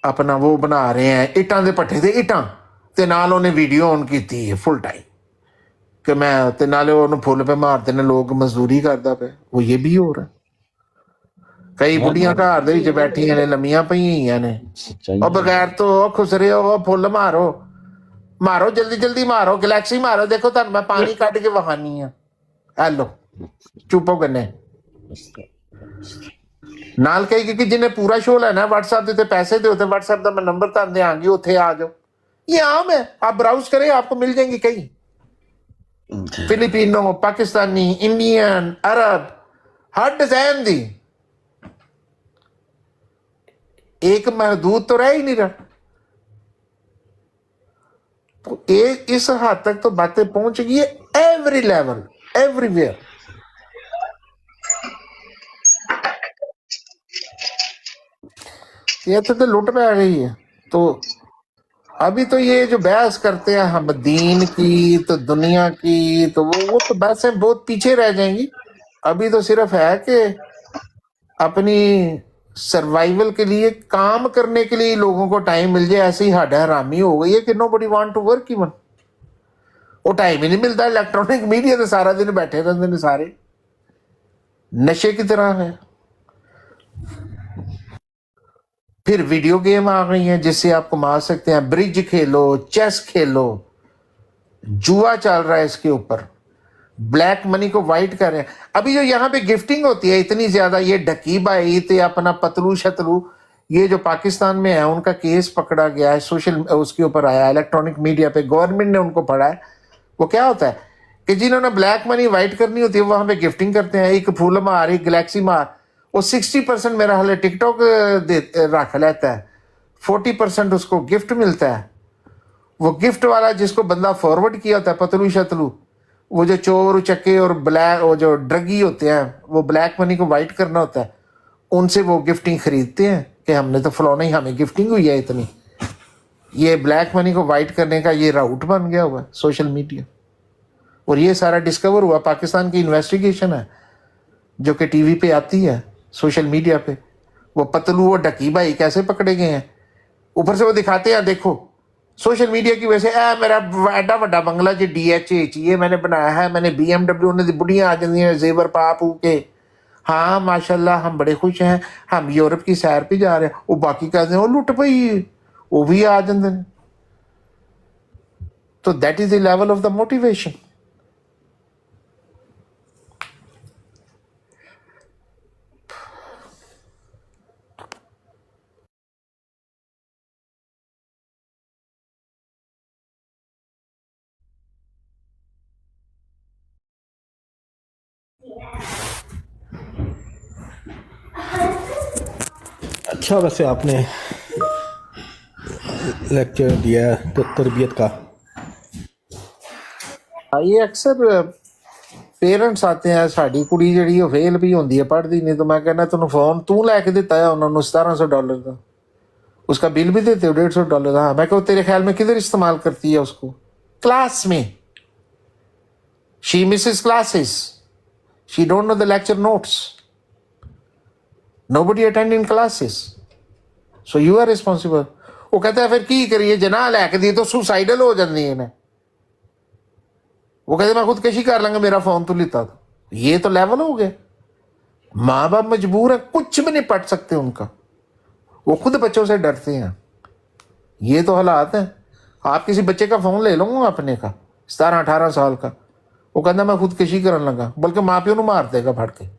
अपना वो बना रहे हैं इटां दे पट्ठे ते इटां ते नाल उन्हें वीडियो ऑन की है फुल टाइम कि मैं ते नाले उन्हें फुल पे मारते ने लोग, मजदूरी करदा पे, वो ये भी हो रहा है। कई बुढ़ियां घर दे विच बैठियां ने लम्मियां पईयां ने, और बगैर तो खुसरे हो फुल मारो मारो जल्दी जल्दी मारो, गैलेक्सी मारो, देखो तुहानू मैं पानी कट के वहानी है, हेलो चुप हो गन्ने नाल कही कि जिन्हें पूरा शो लेना व्हाट्सएप देते पैसे दो, व्हाट्सएप का मैं नंबर तुहानू देंगी, उत्थे आ जाओ। ये आम है, आप ब्राउज करें आपको मिल जाएंगे कई फिलिपिनो, पाकिस्तानी, इंडियन, अरब, हर डिजाइन दी, एक महदूद तो रह ही नहीं रहा। तो एक इस हद तक तो बातें पहुंच गई है, एवरी लेवल एवरीवेयर। ये तो लुट पे आ गई है। तो अभी तो ये जो बहस करते हैं हम दीन की तो दुनिया की, तो वो तो बहसें बहुत पीछे रह जाएंगी। अभी तो सिर्फ है कि अपनी सर्वाइवल के लिए, काम करने के लिए लोगों को टाइम मिल जाए, ऐसी हद हरामी हो गई है कि nobody want to work even, वो टाइम ही नहीं मिलता। इलेक्ट्रॉनिक मीडिया तो सारा दिन बैठे रहते हैं, सारे नशे की तरह है। फिर वीडियो गेम आ गई हैं जिससे आप कमा सकते हैं, ब्रिज खेलो, चेस खेलो, जुआ चल रहा है इसके ऊपर, ब्लैक मनी को वाइट कर रहे हैं। अभी जो यहाँ पे गिफ्टिंग होती है इतनी ज्यादा, ये डकीबाई थे अपना पतलू शतलू, ये जो पाकिस्तान में है उनका केस पकड़ा गया है, सोशल उसके ऊपर आया इलेक्ट्रॉनिक मीडिया पे, गवर्नमेंट ने उनको पढ़ा है। वो क्या होता है कि जिन्होंने ब्लैक मनी वाइट करनी होती है वहां पे गिफ्टिंग करते हैं, एक फूल मार, एक गैलेक्सी मार, वो 60% मेरा हाल टिकटॉक रख लेता है, 40% उसको गिफ्ट मिलता है। वो गिफ्ट वाला जिसको बंदा फॉरवर्ड किया होता है पतलू शतलू, वो जो चोर चक्के और ब्लैक वो जो ड्रगी होते हैं, वो ब्लैक मनी को वाइट करना होता है, उनसे वो गिफ्टिंग खरीदते हैं कि हमने तो फलाना ही हमें गिफ्टिंग हुई है इतनी। ये ब्लैक मनी को वाइट करने का ये राउट बन गया हुआ है सोशल मीडिया। और ये सारा डिस्कवर हुआ, पाकिस्तान की इन्वेस्टिगेशन है जो कि टीवी पे आती है, सोशल मीडिया पे। वो पतलू और डकी भाई कैसे पकड़े गए हैं, ऊपर से वो दिखाते हैं देखो सोशल मीडिया की वजह से मेरा एडा वड्डा बंगला जी DH ये मैंने बनाया है, मैंने BMW ने बुढ़ियां आ जाती हैं जेवर पा पू के, हाँ माशाल्लाह हम बड़े खुश हैं, हम यूरोप की सैर पे जा रहे हैं। वो बाकी कहते हैं वो लुट पई, वो भी आ जाते हैं। तो that is the level of the motivation. अच्छा, वैसे आपने लेक्चर दिया है तो तरबियत का, ये अक्सर पेरेंट्स आते हैं, साड़ी कुड़ी जी फेल भी होती है, पढ़ती नहीं, तो मैं कहना तेन फोन तू लैके दिता है उन्होंने $1700 का, उसका बिल भी देते हो $150। हाँ, मैं कहूँ तेरे ख्याल में किधर इस्तेमाल करती है उसको? क्लास में। She Mrs classes, she don't know the lecture notes, nobody attend in classes, so you are responsible। वो कहता है फिर की करिए जना लैके दी तो सुसाइडल हो जाती है। वो कहते मैं खुदकशी कर लूंगा मेरा फोन तो लेता था। ये तो लेवल हो गया, माँ बाप मजबूर है, कुछ भी नहीं पढ़ सकते उनका, वो खुद बच्चों से डरते हैं। ये तो हालात है। आप किसी बच्चे का फोन ले लो अपने का 17-18 साल का, वो कहता मैं खुदकशी करने लगा, बल्कि माँ प्यो मार देगा फट के।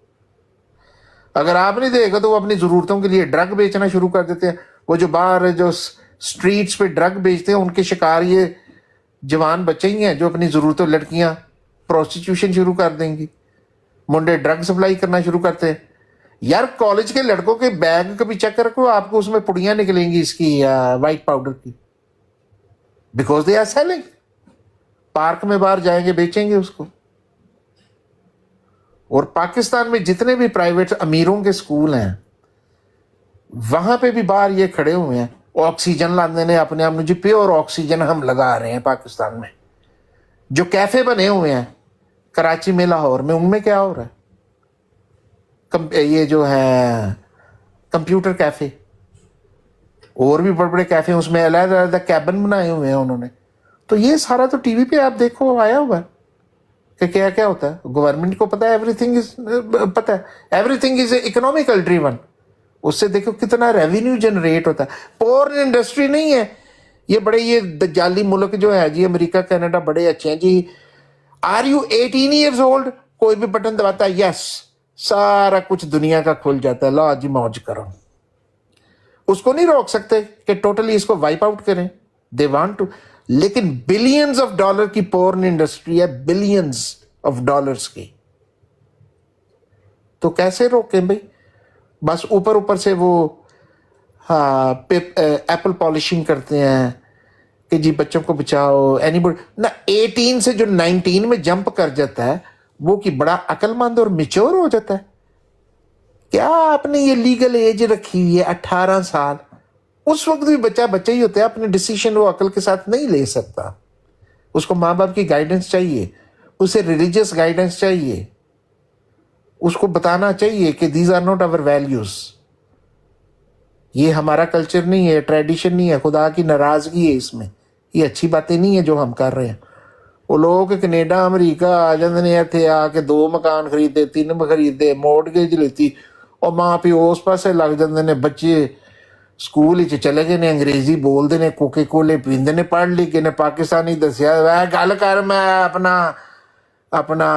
अगर आप नहीं देगा तो वो अपनी ज़रूरतों के लिए ड्रग बेचना शुरू कर देते हैं। वो जो बाहर जो स्ट्रीट्स पे ड्रग बेचते हैं उनके शिकार ये जवान बच्चे ही हैं जो अपनी ज़रूरतों, लड़कियां प्रोस्टिट्यूशन शुरू कर देंगी, मुंडे ड्रग सप्लाई करना शुरू करते हैं। यार कॉलेज के लड़कों के बैग कभी चेक रखो, आपको उसमें पुड़ियां निकलेंगी इसकी वाइट पाउडर की, because they are selling. Park में बाहर जाएंगे बेचेंगे उसको। और पाकिस्तान में जितने भी प्राइवेट अमीरों के स्कूल हैं वहां पे भी बाहर ये खड़े हुए हैं, ऑक्सीजन लाने ने अपने आप मुझे प्योर ऑक्सीजन हम लगा रहे हैं पाकिस्तान में। जो कैफे बने हुए हैं कराची में, लाहौर में, उनमें क्या हो रहा है? ये जो है कंप्यूटर कैफे और भी बड़े बड़े कैफे, उसमें अलग अलग कैबिन बनाए हुए हैं उन्होंने। तो ये सारा तो टीवी पे आप देखो आया हुआ है कि क्या क्या होता है। गवर्नमेंट को पता है, एवरीथिंग इज पता है, एवरीथिंग इज इकोनॉमिकल ड्रिवन। उससे देखो कितना रेवेन्यू जनरेट होता है। पोर्न इंडस्ट्री नहीं है ये, बड़े ये दज्जाली मुल्क जो है जी, अमेरिका कनाडा बड़े अच्छे हैं जी। आर यू 18 ईयर्स ओल्ड, कोई भी बटन दबाता है, यस, सारा कुछ दुनिया का खुल जाता है, लो जी मौज करो। उसको नहीं रोक सकते कि टोटली इसको वाइप आउट करें, दे वांट टू। लेकिन बिलियंस ऑफ डॉलर की पोर्न इंडस्ट्री है, बिलियंस ऑफ डॉलर्स की, तो कैसे रोकें भाई? बस ऊपर ऊपर से वो हाँ एप्पल पॉलिशिंग करते हैं कि जी बच्चों को बचाओ। एनीबॉडी ना 18 से जो 19 में जंप कर जाता है वो कि बड़ा अक्लमंद और मिच्योर हो जाता है। क्या आपने ये लीगल एज रखी हुई है 18 साल? उस वक्त भी बच्चा बच्चा ही होता है, अपने डिसीजन वो अकल के साथ नहीं ले सकता। उसको माँ बाप की गाइडेंस चाहिए, उसे रिलीजियस गाइडेंस चाहिए, उसको बताना चाहिए कि these are not our values, ये हमारा कल्चर नहीं है, ट्रेडिशन नहीं है, खुदा की नाराजगी है इसमें, ये अच्छी बातें नहीं है जो हम कर रहे हैं। वो लोग कनेडा अमरीका आ जाते ने, इत्थे आके 2 मकान खरीदे, 3 खरीदे, मोर्टगेज लेती, और माँ प्यो उस पासे लग जाते ने। बच्चे स्कूल चले गए ने, अंग्रेजी बोलते ने, कोके कोले पींदे ने, पढ़ लिख के ने पाकिस्तानी दसिया वह गल कर, मैं अपना अपना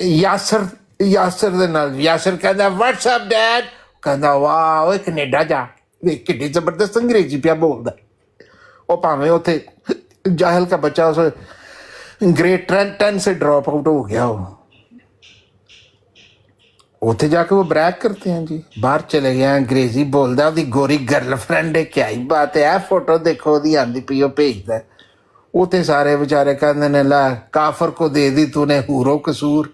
यासर दे नाल। यासर कहता व्हाट्सअप डैड, कहता वाह ओए कनेडा जा, देख किड्डी जबरदस्त अंग्रेजी पिया बोलदा। और भावें उथे जाहल का बच्चा उस ग्रेड 10 से ड्रॉप आउट हो गया हो, उथे जाके वो ब्रैक करते हैं जी, बाहर चले गया अंग्रेजी बोलदा, ਉਹਦੀ गोरी गर्लफ्रेंड है, क्या ही बात है, फोटो देखो ਉਹਦੀ आंदी पियो भेजदा। उथे सारे बेचारे कहते ने ला काफर को दे दी तूने हूरो कसूर,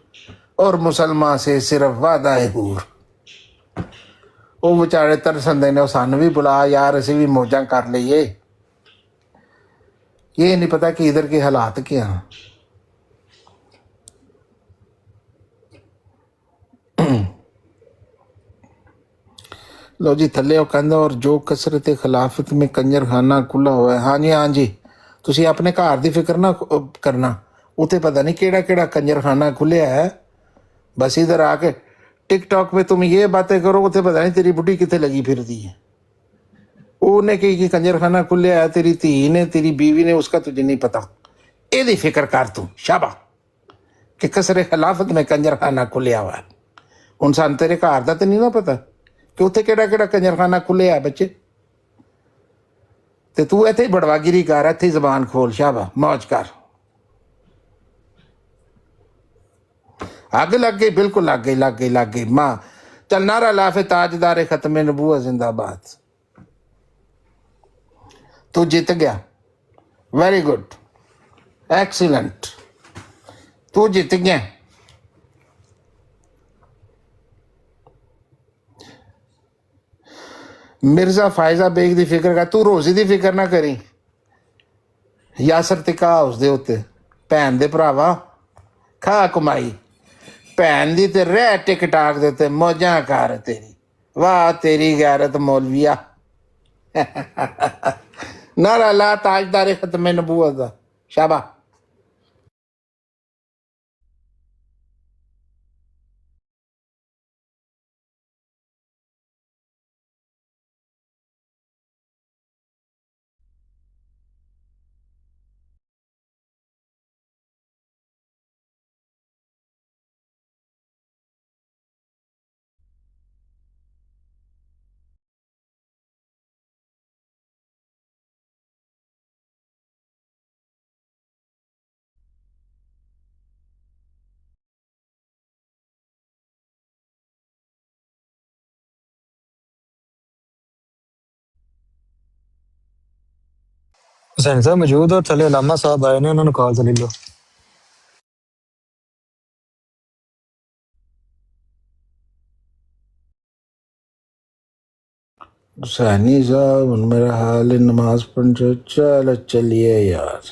और मुसलमान से सिर्फ वादा है हूर। वो बेचारे तरसंदे ने सानू भी बुला यार, असी भी मौजां कर लईए। ये नहीं पता कि इधर के हालात क्या हैं। लो जी थले वो कहंदा, और जो कसरत खिलाफत में कंजर खाना खुला हुआ है। हाँ जी हाँ जी, तुसी अपने घर की फिक्र ना करना, उते पता नहीं केड़ा केड़ा कंजर खाना खुलिया है। बस इधर आके टिकटॉक पे तुम ये बातें करो, उते पता नहीं तेरी बुढ़ी कितने लगी फिरती है। उन्हें की कंजर खाना खुलिया है, तेरी धी ने, तेरी बीवी ने, उसका तुझे नहीं पता। एदी फिक्र कर तू शाबा कि कसरे खिलाफत में कंजर खाना खुलिया हुआ है। हुण सानू तेरे घर का तो नहीं ना पता कि उत्थे केड़ा केड़ा कंजर खाना खुलिया है बच्चे। ते तू इत्थे बड़वागिरी कर, इत्थे जबान खोल, शाबा मौज कर। आग लग गई, बिल्कुल लग गई लग गई लग गई। माँ चल नारा लाफे ताजदार खत्म नबूवत जिंदाबाद। तू जीत गया, वेरी गुड, एक्सीलेंट, तू जीत गया। मिर्जा फायजा बेग की फिक्र कर, तू रोजी की फिक्र ना करी। यासर ते घा उसदे उत्ते भैन दे भरावा, खा कमाई, भैन दी ते रह टिकटाक दे उत्ते मौजां कर तेरी। वाह तेरी गैरत मौलविया। नारा ला ताजदार खत्म नबूवत दा, शाबा। حسین صاحب موجود اور تھلے علامہ صاحب آئے نے، انہوں نے کال تو لے لو. ثانی صاحب میرا حال نماز پڑھ چلو چلیے یار.